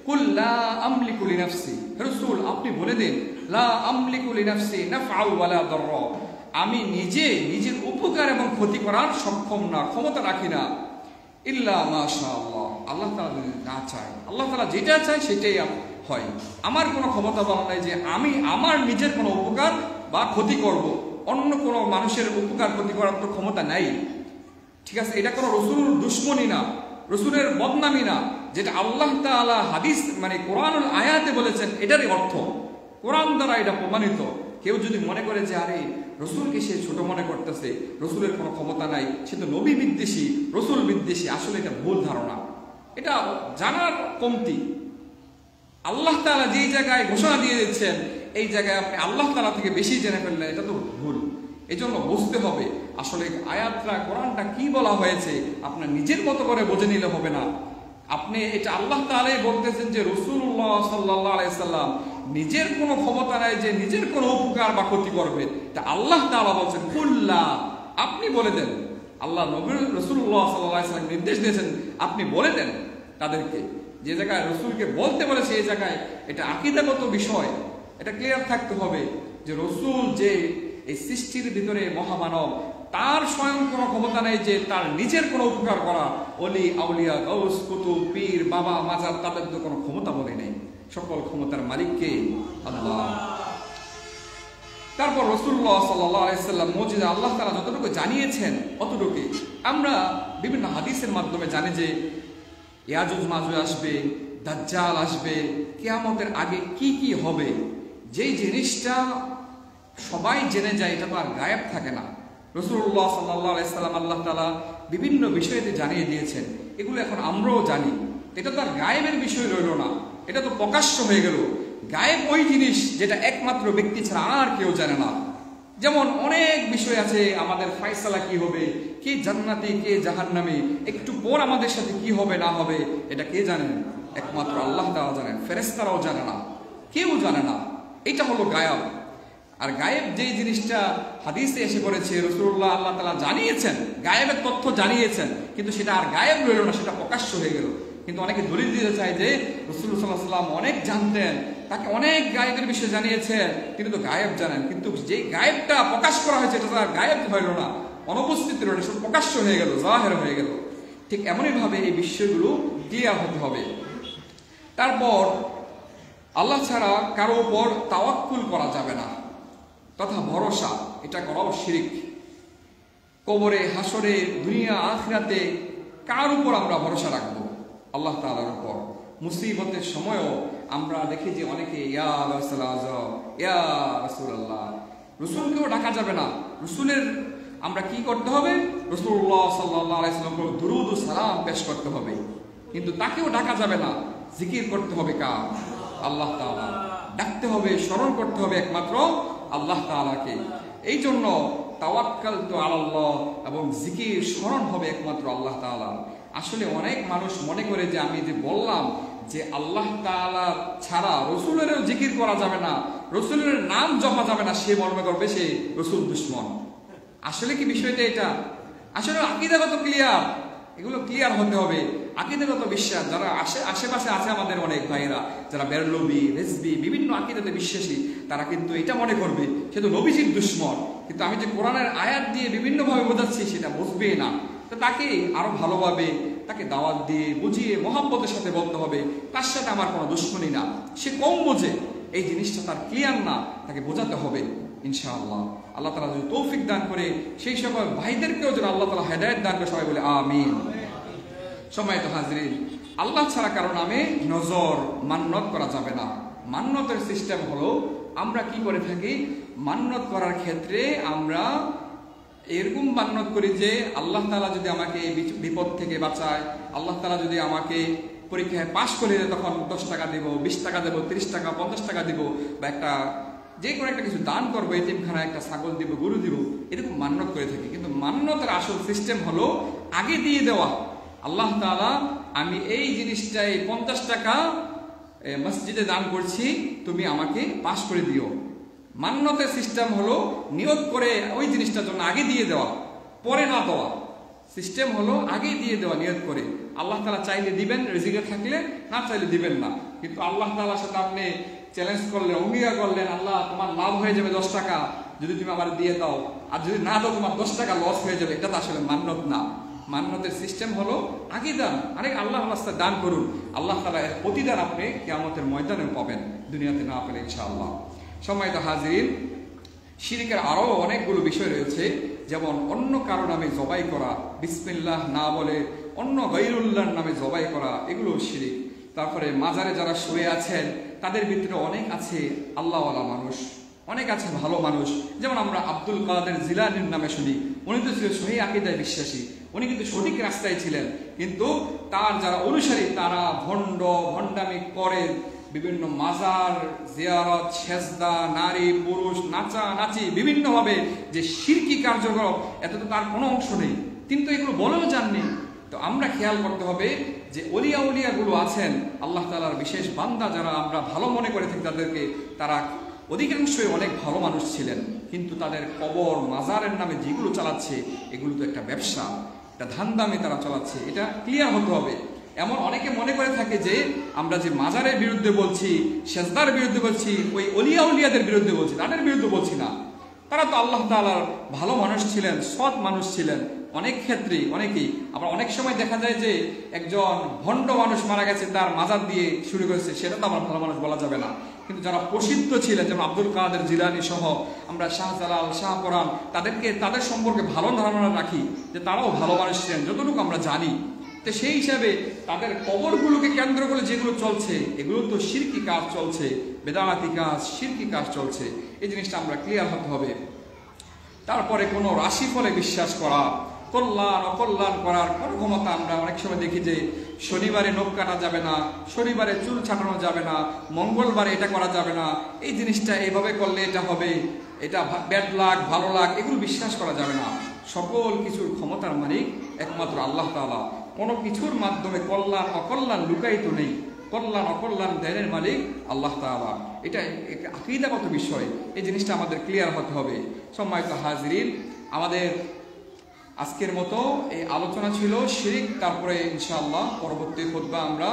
কুল লা আমলিকু লিনাফসি, হে রাসূল আপনি বলে দিন লা আমলিকু লিনাফসি নাফআন ওয়ালা দাররা, আমি নিজের উপকার এবং ক্ষতি করার সক্ষম না, ক্ষমতা রাখি না, ইল্লা মা শা আল্লাহ, আল্লাহ তাআলা যদি না চায়, আল্লাহ তাআলা যেটা চায় সেটাই হয়। আমার কোনো ক্ষমতা বলা নাই যে আমি আমার নিজের কোনো উপকার বা ক্ষতি করব, অন্য কোনো মানুষের উপকার ক্ষতি করার তো ক্ষমতা নাই। ঠিক আছে, এটা কোনো রাসূলের দুশমনী না, রাসূলের বদনামি না, যেটা আল্লাহ তাআলা হাদিস মানে কোরআনুল আয়াতে বলেছেন এটারই অর্থ, কোরআন দ্বারা এটা প্রমাণিত। কেউ যদি মনে করে যে আরে রাসূলকে সে ছোট মনে করতেছে, রাসূলের কোনো ক্ষমতা নাই, সে তো নবী বিদ্বেষী, রাসূল বিদ্বেষী, আসলে এটা ভুল ধারণা, এটা জানার কমতি। আল্লাহ তাআলা যেই জায়গায় ঘোষণা দিয়ে দিচ্ছেন এই জায়গায় আপনি আল্লাহ তাআলা থেকে বেশি জেনে ফেললেন, এটা তো ভুল। এই জন্য বুঝতে হবে আসলে আয়াতটা কোরআনটা কি বলা হয়েছে, আপনার নিজের মতো করে বুঝে নিলে হবে না। আপনি এটা আল্লাহ তাআলাই বলতেছেন যে রাসূলুল্লাহ সাল্লাল্লাহু আলাইহি সাল্লাম নিজের কোনো ক্ষমতা নাই যে নিজের কোনো উপকার বা ক্ষতি করবে, তা আল্লাহ তাআলা বলছেন কুল্লা, আপনি বলে দেন। আল্লাহ নবী রাসূলুল্লাহ সাল্লাল্লাহু আলাইহি সাল্লাম নির্দেশ দিয়েছেন আপনি বলে দেন তাদেরকে। যে জায়গায় রাসূলকে বলতে বলেছে এই জায়গায় এটা আকীদাগত বিষয়, এটা ক্লিয়ার থাকতে হবে যে রাসূল যে এই সৃষ্টির ভিতরে মহামানব, তার স্বয়ং কোনো ক্ষমতা নেই যে তার নিজের কোনো উপকার করা। অলি আউলিয়া গাউস কুতুব পীর বাবা মাজার তাদের তো কোনো ক্ষমতা বলে নেই, সকল ক্ষমতার মালিককে আল্লাহ। তারপর রাসূলুল্লাহ সাল্লাল্লাহু আলাইহি সাল্লাম মুজিজা আল্লাহ তাআলা যতটুকু জানিয়েছেন অতটুকু আমরা বিভিন্ন হাদিসের মাধ্যমে জানি যে ইয়াজুজ মাজুজ আসবে, দাজ্জাল আসবে, কিয়ামতের আগে কি কি হবে, যেই জিনিসটা সবাই জেনে যায় এটা তো আর গায়েব থাকে না। রাসূলুল্লাহ সাল্লাল্লাহু আলাইহি সাল্লাম আল্লাহ তাআলা বিভিন্ন বিষয়তে জানিয়ে দিয়েছেন, এগুলো এখন আমরাও জানি, এটা তো আর গায়েবের বিষয় রইল না, এটা তো প্রকাশ্য হয়ে গেল। গায়েব ওই জিনিস যেটা একমাত্র ব্যক্তি ছাড়া আর কেউ জানে না। যেমন অনেক বিষয় আছে, আমাদের ফয়সালা কি হবে, কে জান্নাতি কে জাহান্নামী, একটু পর আমাদের সাথে কি হবে না হবে, এটা কে জানেন? একমাত্র আল্লাহ তাআলা জানেন, ফেরেশতারাও জানে না, কেউ জানে না। এটা হলো গায়েব। আর গায়েব যেই জিনিসটা হাদিসে এসে পড়েছে, রাসূলুল্লাহ আল্লাহ তাআলা জানিয়েছেন, গায়েবের তথ্য জানিয়েছেন, কিন্তু সেটা আর গায়েব রইল না, সেটা প্রকাশ্য হয়ে গেল। কিন্তু অনেকে দলিল দিতে চায় যে রাসূলুল্লাহ সাল্লাল্লাহু আলাইহি ওয়াসাল্লাম অনেক জানতেন, তাকে অনেক গায়েবের বিষয় জানিয়েছেন, তিনি তো গায়েব জানেন, কিন্তু যে গায়েবটা প্রকাশ করা হয়েছে এটা তো আর গায়েব হইল না, অনুপস্থিত রইল, সব প্রকাশ্য হয়ে গেল, জাহির হয়ে গেল। ঠিক এমনই ভাবে এই বিষয়গুলো ক্লিয়ার হতে হবে। তারপর আল্লাহ ছাড়া কারো উপর তাওয়াক্কুল করা যাবে না, তথা ভরসা, এটা করাও শিরক। কবরে, হাসরে, দুনিয়া আখিরাতে কার উপর আমরা ভরসা রাখবো? আল্লাহ তাআলার উপর। মুসিবতের সময়ও আমরা দেখি যে অনেকে ইয়া গাউসুল আযম, ইয়া রাসূলুল্লাহ, রসুলকেও ডাকা যাবে না। রসুলের আমরা কি করতে হবে? রাসূলুল্লাহ সাল্লাল্লাহু আলাইহি ওয়াসাল্লামকে দুরূদ ও সালাম পেশ করতে হবে, কিন্তু তাকেও ডাকা যাবে না। জিকির করতে হবে কার? আল্লাহ তাআলা। ডাকতে হবে, স্মরণ করতে হবে একমাত্র আল্লাহ তাআলাকে। এই জন্য তাওয়াক্কালতু আলাল্লাহ এবং জিকির স্মরণ হবে একমাত্র আল্লাহ তাআলা। আসলে অনেক মানুষ মনে করে যে আমি যে বললাম যে আল্লাহ তাআলা ছাড়া রসুলেরও জিকির করা যাবে না, রসুলের নাম জপা যাবে না, সে মনে করবে সে রসুল দুশমন। আসলে কি বিষয়টা এটা? আসলে আকীদাগত ক্লিয়ার, এগুলো ক্লিয়ার হতে হবে। আকীদাগত বিশ্বাস যারা আশেপাশে আছে আমাদের অনেক ভাইয়েরা যারা বেরলবি রেজবি বিভিন্ন আকীদাতে বিশ্বাসী, তারা কিন্তু এটা মনে করবে সে তো নবীজির দুশমন। কিন্তু আমি যে কোরআনের আয়াত দিয়ে বিভিন্নভাবে বোঝাচ্ছি সেটা বুঝবেই না। তো তাকে আরো ভালোভাবে তাকে দাওয়াত দিয়ে বুঝিয়ে মহব্বতের সাথে বলতে হবে তার সাথে আমার কোনো দুশমনী না। সে কম বোঝে, এই জিনিসটা তার ক্লিয়ার না, তাকে বোঝাতে হবে ইনশাআল্লাহ। আল্লাহ তাআলা যদি তৌফিক দান করে সেই সকল ভাইদেরকেও যেন আল্লাহ তাআলা হেদায়েত দান করে, সবাই বলে আমিন। সম্মানিত হাজরিন, আল্লাহ ছাড়া কারো নামে নজর মান্নত করা যাবে না। মান্নতের সিস্টেম হলো আমরা কি করে থাকি, মান্নত করার ক্ষেত্রে আমরা এরকম মান্নত করি যে আল্লাহ তাআলা যদি আমাকে এই বিপদ থেকে বাঁচায়, আল্লাহ তাআলা যদি আমাকে পরীক্ষায় পাশ করে দেয় তখন 10 টাকা দেব, 20 টাকা দেব, 30 টাকা 50 টাকা দিব, বা একটা যে কোনো একটা কিছু দান করবো, এতিমখানায় একটা ছাগল দিব, গরু দিব, এরকম মান্নত করে থাকি। কিন্তু মান্নতের আসল সিস্টেম হলো আগে দিয়ে দেওয়া। আল্লাহ তাআলা আমি এই জিনিসটাই 50 টাকা মসজিদে দান করছি, তুমি আমাকে পাশ করে দিও। মান্নতের সিস্টেম হলো নিয়ত করে ওই জিনিসটার জন্য আগে দিয়ে দেওয়া, পরে না দেওয়া। সিস্টেম হলো আগে দিয়ে দেওয়া নিয়ত করে। আল্লাহ তাআলা চাইলে দিবেন, রিজিকে থাকলে, না চাইলে দিবেন না। কিন্তু আল্লাহ তাআলার সাথে আপনি চ্যালেঞ্জ করলেন, অঙ্গীকার করলেন, আল্লাহ তোমার লাভ হয়ে যাবে 10 টাকা যদি তুমি আমার দিয়ে দাও, আর যদি না দাও তোমার 10 টাকা লস হয়ে যাবে। এটা তো আসলে মান্নত না। মান্নতের সিস্টেম হলো আগে দান, আরে আল্লাহ রাস্তায় দান করুন, আল্লাহ তাআলা এর প্রতিদান আপনি কিয়ামতের ময়দানে পাবেন, দুনিয়াতে না পেলে ইনশাআল্লাহ। সম্মানিত হাজির, শিরকের আরো অনেকগুলো বিষয় রয়েছে, যেমন অন্য কারো নামে জবাই করা, বিসমিল্লাহ না বলে অন্য গায়রুল্লাহর নামে জবাই করা, এগুলো শিরক। তারপরে মাজারে যারা শুয়ে আছেন তাদের ভিতরে অনেক আছে আল্লাহওয়ালা মানুষ, অনেক আছে ভালো মানুষ। যেমন আমরা আব্দুল কাদের জিলানীর নামে শুনি, উনি তো ছিল সহিহ আকীদায় বিশ্বাসী, উনি কিন্তু সঠিক রাস্তায় ছিলেন, কিন্তু তার যারা অনুসারী তারা ভণ্ডামি করে, বিভিন্ন মাজার জিয়ারত, সেজদা, নারী পুরুষ নাচানাচি বিভিন্নভাবে যে শিরকি কার্যকলাপ, এতে তো তার কোনো অংশ নেই, কিন্তু এগুলো বলেও জাননি। তো আমরা খেয়াল করতে হবে যে অলিয়া গুলো আছেন আল্লাহ তাআলার বিশেষ বান্দা, যারা আমরা ভালো মনে করে থাকি তাদেরকে, তারা অধিকাংশই অনেক ভালো মানুষ ছিলেন, কিন্তু তাদের কবর মাজারের নামে যেগুলো চালাচ্ছে এগুলো তো একটা ব্যবসা, একটা ধান্দামে তারা চালাচ্ছে, এটা ক্লিয়ার হতে হবে। এমন অনেকে মনে করে থাকে যে আমরা যে মাজারের বিরুদ্ধে বলছি, সেজদার বিরুদ্ধে বলছি, ওই অলিয়াদের বিরুদ্ধে বলছি, তাদের বিরুদ্ধে বলছি না। তারা তো আল্লাহ তাআলার ভালো মানুষ ছিলেন, সৎ মানুষ ছিলেন অনেক ক্ষেত্রেই, অনেকেই। আবার অনেক সময় দেখা যায় যে একজন ভণ্ড মানুষ মারা গেছে, তার মাজার দিয়ে শুরু করেছে, সেটা তো আমার ভালো মানুষ বলা যাবে না। কিন্তু যারা প্রসিদ্ধ ছিলেন, যেমন আব্দুল কাদের জিলানী সহ আমরা শাহজালাল, শাহপরান, তাদের সম্পর্কে ভালো ধারণা রাখি যে তারাও ভালো মানুষ ছিলেন যতটুকু আমরা জানি। তো সেই হিসাবে তাদের কবরগুলোকে কেন্দ্র করে যেগুলো চলছে এগুলো তো শিরকি কাজ চলছে, বেদাতি কাজ, শিরকি কাজ চলছে, এই জিনিসটা আমরা ক্লিয়ার হতে হবে। তারপরে কোনো রাশিফলে বিশ্বাস করা, কল্যাণ অকল্যাণ করার কোনো ক্ষমতা আমরা অনেক সময় দেখি যে শনিবারে নখ কাটা যাবে না, শনিবারে চুল ছাটানো যাবে না, মঙ্গলবারে এটা করা যাবে না, এই জিনিসটা এইভাবে করলে এটা হবে, এটা ব্যাড লাক ভালো লাক, এগুলো বিশ্বাস করা যাবে না। সকল কিছুর ক্ষমতার মালিক একমাত্র আল্লাহ তাআলা। কোনো কিছুর মাধ্যমে কল্যাণ অকল্যাণ লুকায়িত নেই, কল্যাণ অকল্যাণ দেনের মালিক আল্লাহ তাআলা। এটা আকীদাগত বিষয়, এই জিনিসটা আমাদের ক্লিয়ার হতে হবে। সম্মানিত হাজিরিন, আমাদের আজকের মতো এই আলোচনা ছিল শিরক। তারপরে ইনশাআল্লাহ পরবর্তী খুতবা আমরা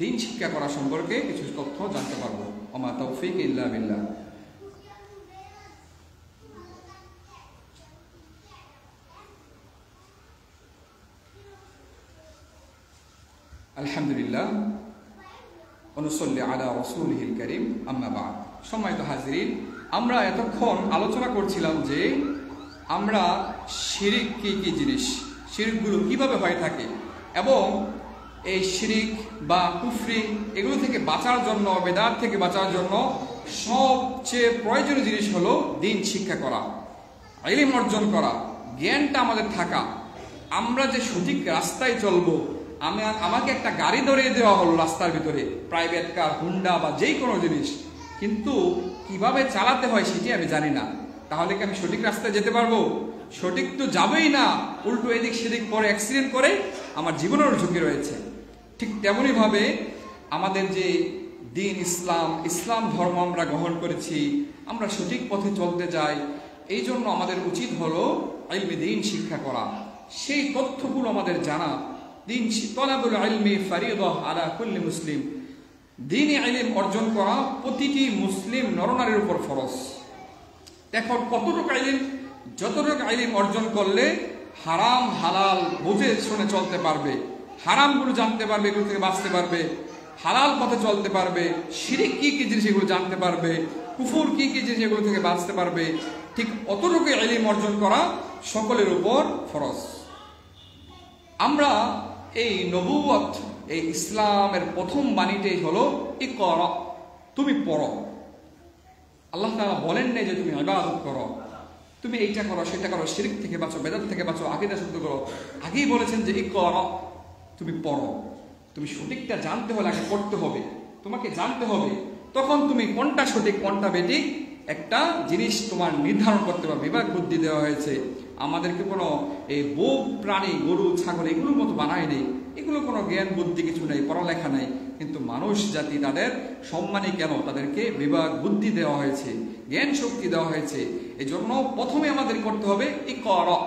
দিন শিক্ষা করা সম্পর্কে কিছু তথ্য জানতে পারবো। ওমা তৌফিক ইল্লা বিল্লাহ। আলহামদুলিল্লাহ অনুসল্লি আলা রাসূলিহিল কারীম, আম্মা বা'দ। সম্মানিত হাজিরিন, আমরা এতক্ষণ আলোচনা করছিলাম যে আমরা শিরক কি জিনিস, শিরকগুলো কিভাবে হয়ে থাকে, এবং এই শিরক বা কুফরি এগুলো থেকে বাঁচার জন্য, বেদাত থেকে বাঁচার জন্য সবচেয়ে প্রয়োজনীয় জিনিস হলো দিন শিক্ষা করা, ইলম অর্জন করা, জ্ঞানটা আমাদের থাকা। আমরা যে সঠিক রাস্তায় চলবো, আমাকে একটা গাড়ি ধরিয়ে দেওয়া হলো রাস্তার ভিতরে, প্রাইভেট কার, হুন্ডা বা যেই কোনো জিনিস, কিন্তু কিভাবে চালাতে হয় সেটি আমি জানি না। তাহলে কি আমি সঠিক রাস্তায় যেতে পারবো? সঠিক তো যাবেই না, উল্টো এদিক সেদিক পরে অ্যাক্সিডেন্ট করে আমার জীবনের ঝুঁকি রয়েছে। ঠিক তেমনই ভাবে আমাদের যে দিন ইসলাম ধর্ম আমরা গ্রহণ করেছি, আমরা সঠিক পথে চলতে যাই, এই জন্য আমাদের উচিত হলো ইলমে দিন শিক্ষা করা, সেই তথ্যগুলো আমাদের জানা। দিন তলাবুল ইলমি ফারিয়্যিদা আলা কুল্লি মুসলিম, দ্বীনি ইলম অর্জন করা প্রতিটি মুসলিম নরনারীর উপর ফরজ। এখন কতটুকু ইলম? যতটুকু ইলম অর্জন করলে হারাম হালাল বুঝে শুনে চলতে পারবে, হারামগুলো জানতে পারবে, এগুলো থেকে বাঁচতে পারবে, হালাল পথে চলতে পারবে, শিরিক কি কি জিনিস এগুলো জানতে পারবে, কুফর কি কি জিনিস এগুলো থেকে বাঁচতে পারবে, ঠিক অতটুকু ইলম অর্জন করা সকলের উপর ফরজ। আমরা এই নবুয়ত, এই ইসলামের প্রথম বাণীটাই হলো ইকরা, তুমি পড়ো। আল্লাহ তাআলা বলেন না যে তুমি ইবাদত করো, তুমি এইটা করো সেটা করো, শিরক থেকে বাঁচো, বেদাত থেকে বাঁচো, আকীদা শুদ্ধ করো। আগেই বলেছেন যে ইকরা, তুমি পড়ো। তুমি সঠিকটা জানতে হলে আগে পড়তে হবে, তোমাকে জানতে হবে, তখন তুমি কোনটা সঠিক কোনটা বেঠিক একটা জিনিস তোমার নির্ধারণ করতে পারবে। বিবেক বুদ্ধি দেওয়া হয়েছে আমাদেরকে, কোনো এই বোক প্রাণী, গরু ছাগল এগুলোর মতো বানায় নেই, এগুলো কোনো জ্ঞান বুদ্ধি কিছু নেই, পড়ালেখা নেই, কিন্তু মানুষ জাতি তাদের সম্মানী কেন? তাদেরকে বিবেক বুদ্ধি দেওয়া হয়েছে, জ্ঞান শক্তি দেওয়া হয়েছে। এই জন্য প্রথমে আমাদের করতে হবে ইকরা।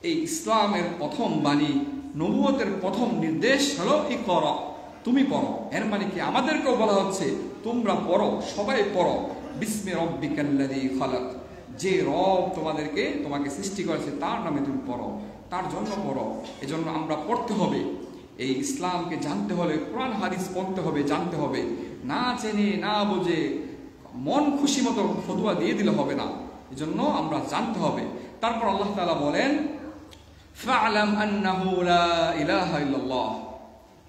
এই ইসলামের প্রথম বাণী, নবুয়তের প্রথম নির্দেশ হলো ইকরা, তুমি পড়ো। এর মানে কি? আমাদেরকেও বলা হচ্ছে তোমরা পড়ো, সবাই পড়ো। বিসমি রাব্বিকাল্লাযী খালাক, যে রব তোমাকে সৃষ্টি করেছে তার নামে তুমি পড়ো, তার জন্য পড়ো। এজন্য আমরা পড়তে হবে। এই ইসলামকে জানতে হলে কোরআন হাদিস পড়তে হবে, জানতে হবে। না জেনে না বুঝে মন খুশি মতো ফতোয়া দিয়ে দিলে হবে না, এজন্য আমরা জানতে হবে। তারপর আল্লাহ তাআলা বলেন ফা'লাম আন্নাহু লা ইলাহা ইল্লাল্লাহ।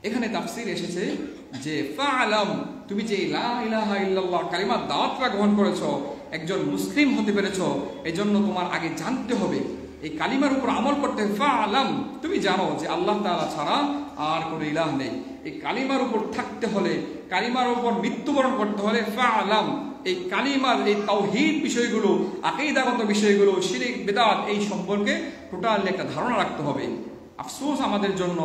এখানে তাফসীর এসেছে যে ফা'লাম, তুমি যে লা ইলাহা ইল্লাল্লাহ কালিমার দাওয়াতটা গ্রহণ করেছো, একজন মুসলিম হতে পেরেছো, এজন্য তোমার আগে জানতে হবে, এই কালিমার উপর আমল করতে হবে। ফা'লাম, তুমি জানো যে আল্লাহ তাআলা ছাড়া আর কোনো ইলাহ নেই। এই কালিমার উপর থাকতে হলে, কালিমার উপর মৃত্যুবরণ করতে হলে ফা'লাম, এই কালিমার এই তাওহীদ বিষয়গুলো, আকীদাগত বিষয়গুলো, শিরক বিদআত এই সম্পর্কে টোটালি একটা ধারণা রাখতে হবে। আফসোস আমাদের জন্য,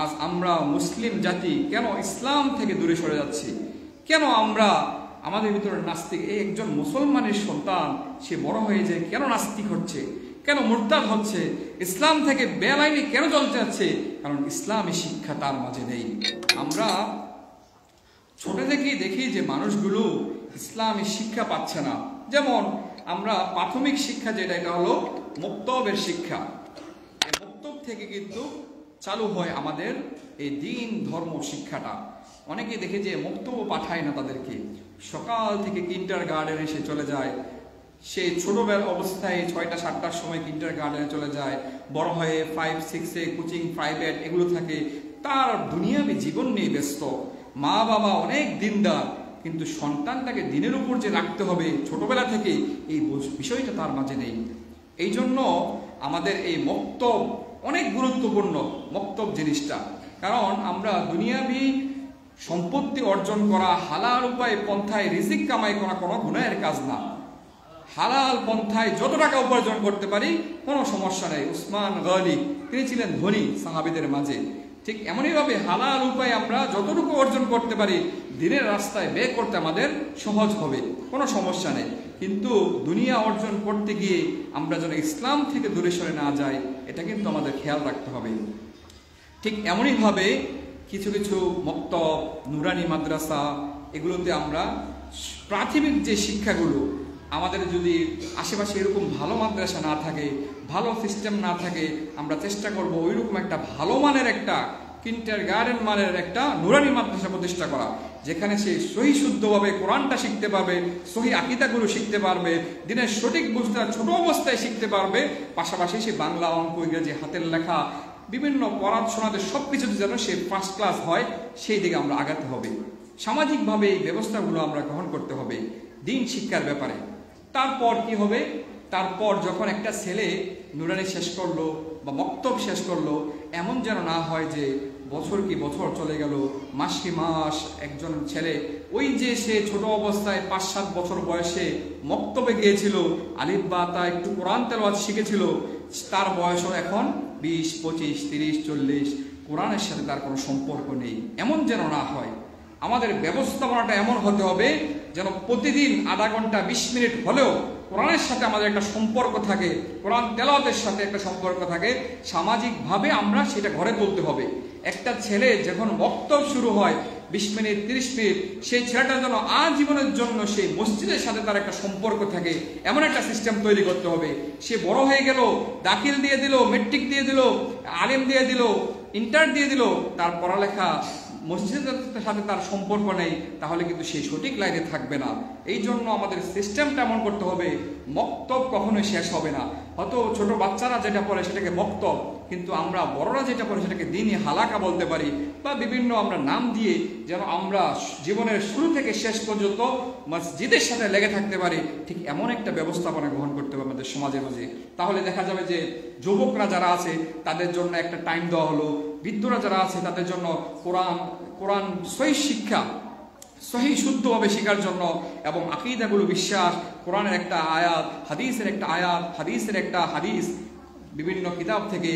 আজ আমরা মুসলিম জাতি কেন ইসলাম থেকে দূরে সরে যাচ্ছি? কেন আমরা আমাদের ভিতরে নাস্তিক, এই একজন মুসলমানের সন্তান সে বড় হয়ে যায় কেন নাস্তিক হচ্ছে, কেন মুরতাদ হচ্ছে, ইসলাম থেকে বেআইনি কেন চলতে যাচ্ছে? কারণ ইসলামী শিক্ষা তার মাঝে নেই। আমরা ছোট থেকেই দেখি যে মানুষগুলো ইসলামী শিক্ষা পাচ্ছে না। যেমন আমরা প্রাথমিক শিক্ষা যেটা, এটা হলো মক্তবের শিক্ষা। এই মক্তব থেকে কিন্তু চালু হয় আমাদের এই দিন ধর্ম শিক্ষাটা। অনেকে দেখে যে মক্তব পাঠায় না তাদেরকে, সকাল থেকে কিন্ডার গার্ডেনে সে চলে যায়, সে ছোটবেলা অবস্থায় 6টা 7টার সময় কিন্ডার গার্ডেনে চলে যায়, বড় হয়ে 5, 6-এ কোচিং, প্রাইভেট এগুলো থাকে, তার দুনিয়াবী জীবন নিয়ে ব্যস্ত। মা বাবা অনেক দিনদার, কিন্তু সন্তানটাকে দিনের উপর যে রাখতে হবে ছোটবেলা থেকে, এই বিষয়টা তার মাঝে নেই। এই জন্য আমাদের এই মক্তব অনেক গুরুত্বপূর্ণ, মক্তব জিনিসটা। কারণ আমরা দুনিয়াবী সম্পত্তি অর্জন করা, হালাল উপায়ে পন্থায় রিজিক কামাই করা কোনো গুনাহের কাজ না। হালাল পন্থায় যত টাকা উপার্জন করতে পারি কোনো সমস্যা নেই। উসমান গনি তিনি ছিলেন ধনী সাহাবীদের মাঝে। ঠিক এমনইভাবে হালাল উপায়ে আমরা যতটুকু অর্জন করতে পারি দিনের রাস্তায় ব্যয় করতে আমাদের সহজ হবে, কোনো সমস্যা নেই। কিন্তু দুনিয়া অর্জন করতে গিয়ে আমরা যেন ইসলাম থেকে দূরে সরে না যাই, এটা কিন্তু আমাদের খেয়াল রাখতে হবে। ঠিক এমনইভাবে কিছু কিছু মক্তব, নুরানি মাদ্রাসা এগুলোতে আমরা প্রাথমিক যে শিক্ষাগুলো, আমাদের যদি আশেপাশে এরকম ভালো মাদ্রাসা না থাকে, ভালো সিস্টেম না থাকে, আমরা চেষ্টা করব ওইরকম একটা ভালো মানের একটা কিন্ডার গার্ডেন মানের একটা নুরানি মাদ্রাসা প্রতিষ্ঠা করা, যেখানে সে সহি শুদ্ধভাবে কোরআনটা শিখতে পারবে, সহি আকীদাগুলো শিখতে পারবে, দিনের সঠিক বুঝতে ছোট অবস্থায় শিখতে পারবে, পাশাপাশি সে বাংলা, অঙ্ক, ইংরেজি, হাতের লেখা বিভিন্ন পড়াশোনাতে সব কিছুতে যেন সে ফার্স্ট ক্লাস হয়, সেই দিকে আমরা আগাতে হবে। সামাজিকভাবে এই ব্যবস্থাগুলো আমরা গ্রহণ করতে হবে দিন শিক্ষার ব্যাপারে। তারপর কি হবে, তারপর যখন একটা ছেলে নুরানি শেষ করলো বা মক্তব শেষ করলো, এমন যেন না হয় যে বছর কি বছর চলে গেল, মাস কি মাস। একজন ছেলে ওই যে সে ছোট অবস্থায় 5-7 বছর বয়সে মক্তবে গিয়েছিল, আলিফ বা তা একটু কোরআন তেলাওয়াত শিখেছিল, তার বয়সও এখন 20, 25, 30, 40, কোরআনের সাথে তার কোনো সম্পর্ক নেই। এমন যেন না হয়। আমাদের ব্যবস্থাপনাটা এমন হতে হবে যেন প্রতিদিন আধা ঘন্টা 20 মিনিট হলেও কোরআনের সাথে আমাদের একটা সম্পর্ক থাকে, কোরআন তেলাওয়াতের সাথে একটা সম্পর্ক থাকে। সামাজিকভাবে আমরা সেটা গড়ে তুলতে হবে। একটা ছেলে যখন বক্তব্য শুরু হয় 20 মিনিট 30 মিনিট, সেই ছেলেটার জন্য আজীবনের জন্য সেই মসজিদের সাথে তার একটা সম্পর্ক থাকে, এমন একটা সিস্টেম তৈরি করতে হবে। সে বড় হয়ে গেল, দাখিল দিয়ে দিল, মেট্রিক দিয়ে দিল, আলিম দিয়ে দিল, ইন্টার দিয়ে দিল, তার পড়ালেখা মসজিদের সাথে তার সম্পর্ক নেই, তাহলে কিন্তু সেই সঠিক লাইনে থাকবে না। এই জন্য আমাদের সিস্টেমটা এমন করতে হবে, মক্তব কখনোই শেষ হবে না। হয়তো ছোট বাচ্চারা যেটা পড়ে সেটাকে মক্তব, কিন্তু আমরা বড়রা যেটা পড়ে সেটাকে দিনই হালাকা বলতে পারি, বা বিভিন্ন আমরা নাম দিয়ে যেন আমরা জীবনের শুরু থেকে শেষ পর্যন্ত মসজিদের সাথে লেগে থাকতে পারি। ঠিক এমন একটা ব্যবস্থাপনা গ্রহণ করতে হবে আমাদের সমাজের মাঝে। তাহলে দেখা যাবে যে যুবকরা যারা আছে তাদের জন্য একটা টাইম দেওয়া হলো, বৃদ্ধরা যারা আছে তাদের জন্য কোরআন সহি শিক্ষা, সহি শুদ্ধভাবে শেখার জন্য, এবং আকীদাগুলো বিশ্বাস, কোরআনের একটা আয়াত, হাদিসের একটা আয়াত, হাদিসের একটা হাদিস, বিভিন্ন কিতাব থেকে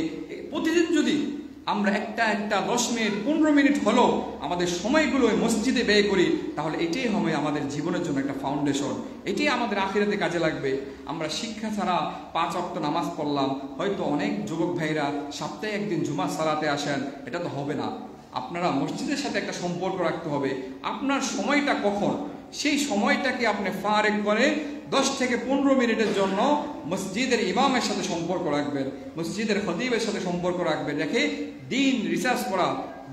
প্রতিদিন যদি আমরা একটা 10 মিনিট 15 মিনিট হলো আমাদের সময়গুলো মসজিদে ব্যয় করি, তাহলে এটাই হবে আমাদের জীবনের জন্য একটা ফাউন্ডেশন, এটাই আমাদের আখিরাতে কাজে লাগবে। আমরা শিক্ষা ছাড়া 5 ওয়াক্ত নামাজ পড়লাম, হয়তো অনেক যুবক ভাইরা সপ্তাহে একদিন জুমা সালাতে আসেন, এটা তো হবে না। আপনারা মসজিদের সাথে একটা সম্পর্ক রাখতে হবে। আপনার সময়টা কখন, সেই সময়টাকে আপনি ফারেক করে 10 থেকে 15 মিনিটের জন্য মসজিদের ইমামের সাথে সম্পর্ক রাখবেন, মসজিদের খতিবের সাথে সম্পর্ক রাখবেন, রেখে দিন রিসার্চ করা,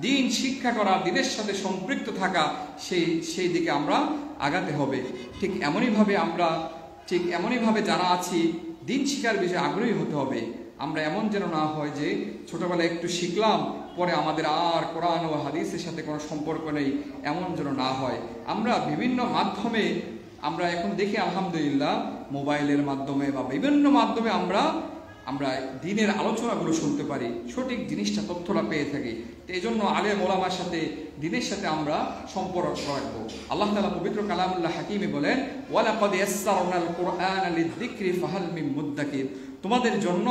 দিন শিক্ষা করা, দিনের সাথে সম্পৃক্ত থাকা, সেই দিকে আমরা আগাতে হবে। ঠিক এমনইভাবে যারা আছি দিন শিক্ষার বিষয়ে আগ্রহী হতে হবে। আমরা এমন যেন না হয় যে ছোটবেলায় একটু শিখলাম, পরে আমাদের আর কোরআন ও হাদিসের সাথে কোনো সম্পর্ক নেই, এমন যেন না হয়। আমরা বিভিন্ন মাধ্যমে আমরা এখন দেখি আলহামদুলিল্লাহ, মোবাইলের মাধ্যমে বা বিভিন্ন মাধ্যমে আমরা দিনের আলোচনাগুলো শুনতে পারি, সঠিক জিনিসটা তথ্যটা পেয়ে থাকি। তো এই জন্য আলেম ওলামার সাথে দিনের সাথে আমরা সম্পর্ক রাখবো। আল্লাহ তাআলা পবিত্র কালামুল্লাহ হাকিমে বলেন, ওয়ালাকাদ ইয়াসসারনাল কুরআনা লিযিকরি ফাহাল মিন মুদ্দাকির। তোমাদের জন্য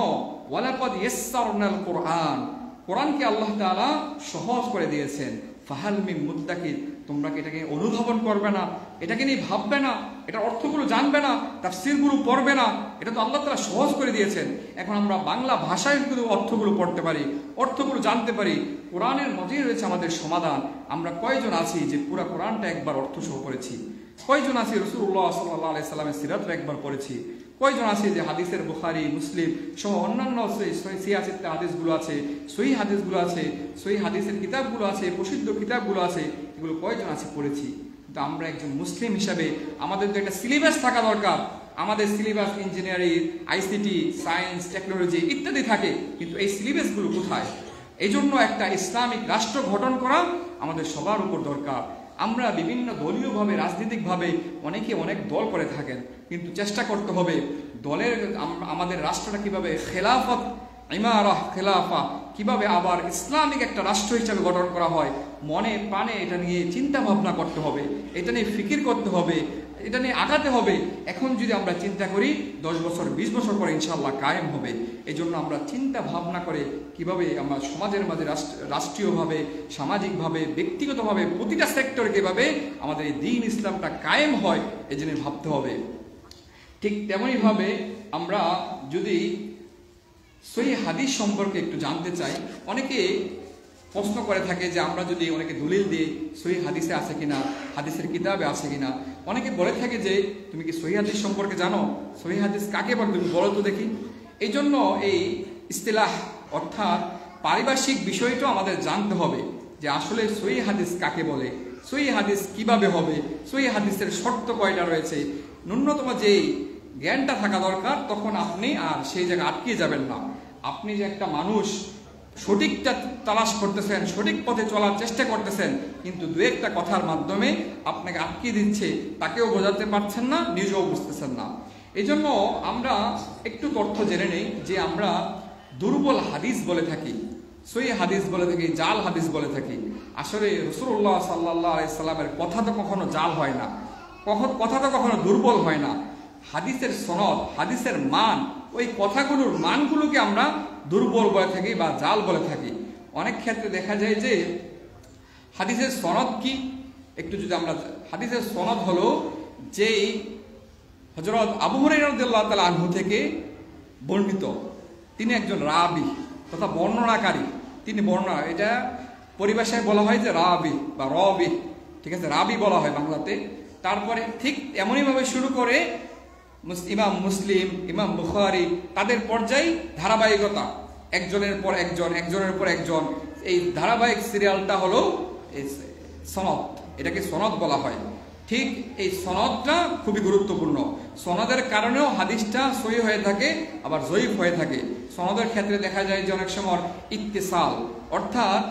ওয়ালাকাদ ইয়াসসারনাল কুরআন, কোরআনকে আল্লাহ তাআলা সহজ করে দিয়েছেন। ফাহাল মিন মুদ্দাকির, তোমরা কি এটাকে অনুধাবন করবে না, এটাকে নিয়ে ভাববে না, এটার অর্থগুলো জানবে না, তাফসীরগুলো পড়বে না? এটা তো আল্লাহ তাআলা সহজ করে দিয়েছেন। এখন আমরা বাংলা ভাষায় কিন্তু অর্থগুলো পড়তে পারি, অর্থগুলো জানতে পারি। কোরআনের মধ্যেই রয়েছে আমাদের সমাধান। আমরা কয়জন আছি যে পুরো কোরআনটা একবার অর্থ সহ পড়েছি? কয়জন আছি রাসূলুল্লাহ সাল্লাল্লাহু আলাইহি সাল্লামের সিরাতটা একবার পড়েছি? কয়জন আছে যে হাদিসের বুখারী, মুসলিম সহ অন্যান্য সিয়াসিতে হাদিসগুলো আছে, সহিহ হাদিসগুলো আছে, সহিহ হাদিসের কিতাবগুলো আছে, প্রসিদ্ধ কিতাবগুলো আছে, এগুলো কয়জন আছে পড়েছি? কিন্তু আমরা একজন মুসলিম হিসাবে আমাদের তো একটা সিলেবাস থাকা দরকার। আমাদের syllabus engineering, ICT, science, technology ইত্যাদি থাকে, কিন্তু এই সিলেবাসগুলো কোথায়? এই জন্য একটা ইসলামিক রাষ্ট্র গঠন করা আমাদের সবার উপর দরকার। আমরা বিভিন্ন দলীয়ভাবে, রাজনৈতিকভাবে অনেকে অনেক দল করে থাকেন, কিন্তু চেষ্টা করতে হবে দলের আমাদের রাষ্ট্রটা কিভাবে খেলাফত, ইমারাহ, খেলাফা কিভাবে আবার ইসলামিক একটা রাষ্ট্র হিসাবে গঠন করা হয়। মনে প্রাণে এটা নিয়ে চিন্তা ভাবনা করতে হবে, এটা নিয়ে ফিকির করতে হবে, এটা নিয়ে আগাতে হবে। এখন যদি আমরা চিন্তা করি 10 বছর 20 বছর পরে ইনশাআল্লাহ কায়েম হবে। এই জন্য আমরা চিন্তা ভাবনা করে কিভাবে আমরা সমাজের মাঝে রাষ্ট্রীয়ভাবে, সামাজিকভাবে, ব্যক্তিগতভাবে প্রতিটা সেক্টরে কিভাবে আমাদের এই দ্বীন ইসলামটা কায়েম হয়, এই জন্য ভাবতে হবে। ঠিক তেমনইভাবে আমরা যদি সহিহ হাদিস সম্পর্কে একটু জানতে চাই, অনেকে প্রশ্ন করে থাকে যে আমরা যদি অনেকে দলিল দিই সহিহ হাদিসে আছে কিনা, হাদিসের কিতাবে আছে কিনা। অনেকে বলে থাকে যে তুমি কি সহিহ হাদিস সম্পর্কে জানো? সহিহ হাদিস কাকে বলে তুমি বলো তো দেখি। এই জন্য এই ইস্তিলাহ অর্থাৎ পারিভাষিক বিষয়টাও আমাদের জানতে হবে যে আসলে সহিহ হাদিস কাকে বলে, সহিহ হাদিস কিভাবে হবে, সহিহ হাদিসের শর্ত কয়টা রয়েছে। ন্যূনতম যেই জ্ঞানটা থাকা দরকার, তখন আপনি আর সেই জায়গায় আটকে যাবেন না। আপনি যে একটা মানুষ সঠিকটা তালাশ করতেছেন, সঠিক পথে চলার চেষ্টা করতেছেন, কিন্তু দু একটা কথার মাধ্যমে আপনাকে আটকে দিচ্ছে, তাকেও বোঝাতে পারছেন না, নিজেও বুঝতেছেন না। এই জন্য আমরা একটু তথ্য জেনে নেই যে আমরা দুর্বল হাদিস বলে থাকি, সহিহ হাদিস বলে থাকি, জাল হাদিস বলে থাকি। আসলে রাসূলুল্লাহ সাল্লাল্লাহু আলাইহি সাল্লামের কথা তো কখনো জাল হয় না, কথা তো কখনো দুর্বল হয় না। হাদিসের সনদ, হাদিসের মান, ওই কথাগুলোর মানগুলোকে আমরা দুর্বল বলে থাকি বা জাল বলে থাকি। অনেক ক্ষেত্রে দেখা যায় যে হাদিসের সনদ কি, একটু যদি আমরা, হাদিসের সনদ হলো যেই হযরত আবু হুরায়রা রাদিয়াল্লাহু তাআলা আনহু থেকে বর্ণিত, তিনি একজন রাবি তথা বর্ণনাকারী, তিনি বর্ণনা, এটা পরিভাষায় বলা হয় যে রাবি বা রবি, ঠিক আছে, রাবি বলা হয় বাংলাতে। তারপরে ঠিক এমনইভাবে শুরু করে ইমাম মুসলিম, ইমাম বুখারী, তাদের পর্যায়ে ধারাবাহিকতা, একজনের পর একজন, একজনের পর একজন, এই ধারাবাহিক সিরিয়ালটা হলো সনদ, এটাকে সনদ বলা হয়। ঠিক এই সনদটা খুবই গুরুত্বপূর্ণ। সনদের কারণেও হাদিসটা সহিহ হয়ে থাকে, আবার জয়ীফ হয়ে থাকে। সনদের ক্ষেত্রে দেখা যায় যে অনেক সময় ইত্তিসাল, অর্থাৎ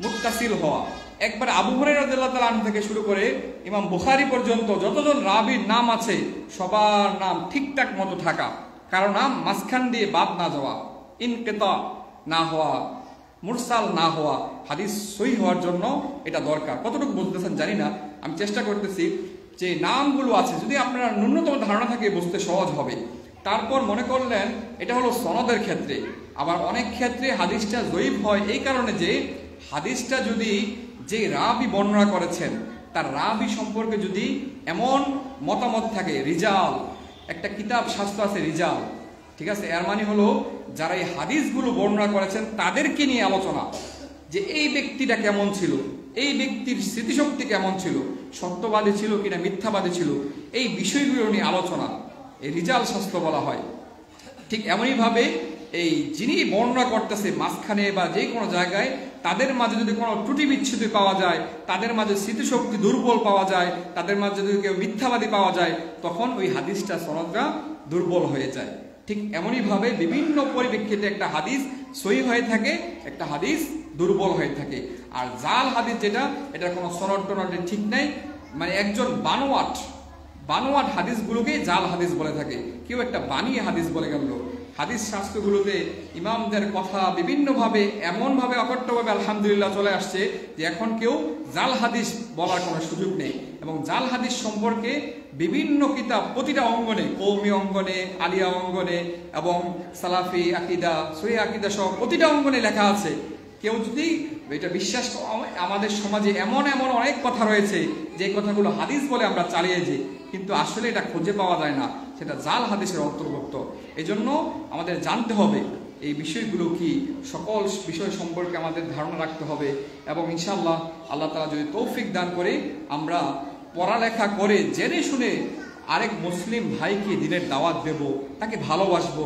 মুত্তাসিল হওয়া, একবার আবু হুরায়রা রাদিয়াল্লাহু তাআলা আনহু থেকে শুরু করে ইমাম বুখারী পর্যন্ত যতজন রাবীর নাম আছে সবার নাম ঠিকঠাক মতো থাকা, কারো নাম মাঝখান দিয়ে বাদ না যাওয়া, ইনকিতা না হওয়া, মুরসাল না হওয়া। হাদিস সহিহ হওয়ার জন্য এটা দরকার। কতটুকু বুঝতেছেন জানি না, আমি চেষ্টা করতেছি যে নামগুলো আছে যদি আপনারা ন্যূনতম ধারণা থাকে বুঝতে সহজ হবে। তারপর মনে করলেন এটা হলো সনদের ক্ষেত্রে। আবার অনেক ক্ষেত্রে হাদিসটা জয়ীফ হয় এই কারণে যে হাদিসটা যদি যে রাবি বর্ণনা করেছেন তার রাবি সম্পর্কে যদি এমন মতামত থাকে, রিজাল, একটা কিতাব শাস্ত্র আছে রিজাল, ঠিক আছে, এর মানে হলো যারা এই হাদিসগুলো বর্ণনা করেছেন তাদেরকে নিয়ে আলোচনা, যে এই ব্যক্তিটা কেমন ছিল, এই ব্যক্তির স্মৃতিশক্তি কেমন ছিল, সত্যবাদী ছিল কিনা মিথ্যাবাদী ছিল, এই বিষয়গুলো নিয়ে আলোচনা, এই রিজাল শাস্ত্র বলা হয়। ঠিক এমনইভাবে এই যিনি বর্ণনা করতেছে মাঝখানে বা যে কোনো জায়গায় তাদের মাঝে যদি কোনো ত্রুটি বিচ্ছুতি পাওয়া যায়, তাদের মাঝে স্মৃতিশক্তি দুর্বল পাওয়া যায়, তাদের মাঝে যদি কেউ মিথ্যাবাদী পাওয়া যায়, তখন ওই হাদিসটা সনদটা দুর্বল হয়ে যায়। ঠিক এমনইভাবে বিভিন্ন পরিপ্রেক্ষিতে একটা হাদিস সহিহ হয়ে থাকে, একটা হাদিস দুর্বল হয়ে থাকে। আর জাল হাদিস যেটা, এটা কোনো সনদ টনদ ঠিক নাই, মানে একজন বানোয়াট হাদিসগুলোকে জাল হাদিস বলে থাকে, কেউ একটা বানিয়ে হাদিস বলে গেল। হাদিস শাস্ত্রগুলোতে ইমামদের কথা বিভিন্নভাবে এমনভাবে অকট্টভাবে আলহামদুলিল্লাহ চলে আসছে যে এখন কেউ জাল হাদিস বলার কোনো সুযোগ নেই। এবং জাল হাদিস সম্পর্কে বিভিন্ন কিতাব প্রতিটা অঙ্গনে, কৌমি অঙ্গনে, আলিয়া অঙ্গনে এবং সালাফি আকিদা, সহিহ আকিদা সহ প্রতিটা অঙ্গনে লেখা আছে। কেউ যদি এটা বিশ্বাস, আমাদের সমাজে এমন এমন অনেক কথা রয়েছে যে কথাগুলো হাদিস বলে আমরা চালিয়ে যাই, কিন্তু আসলে এটা খুঁজে পাওয়া যায় না, সেটা জাল হাদিসের অন্তর্ভুক্ত। এই জন্য আমাদের জানতে হবে এই বিষয়গুলো কি, সকল বিষয় সম্পর্কে আমাদের ধারণা রাখতে হবে। এবং ইনশাআল্লাহ আল্লাহ তাআলা যদি তৌফিক দান করে আমরা পড়ালেখা করে জেনে শুনে আরেক মুসলিম ভাইকে দিনের দাওয়াত দেব, তাকে ভালোবাসবো,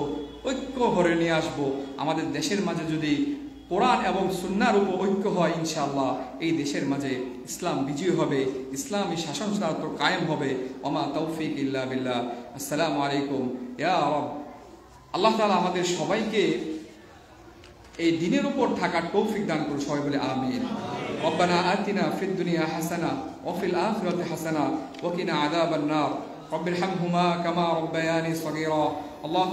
ঐক্য ভরে নিয়ে আসবো। আমাদের দেশের মাঝে যদি কোরআন এবং সুন্নাহর উপর ঐক্য হয়, ইনশাআল্লাহ এই দেশের মাঝে ইসলাম বিজয়ী হবে, ইসলামী শাসন শাস্ত্র কায়েম হবে। ওমা তৌফিক ইল্লা বিল্লাহ। আসসালামু আলাইকুম ইয়া রাব। আল্লাহ তাআলা আমাদের সবাইকে এই দিনের উপর থাকার তৌফিক দান করুন, সবাই বলে আমিন। রব্বানা আতিনা ফিদ দুনিয়া হাসানা ওয়া ফিল আখিরাতি হাসানা ওয়া কিনা আযাবান নার। রব্বিরহামহুমা কামা রাব্বায়ানি সগীরা। আল্লাহ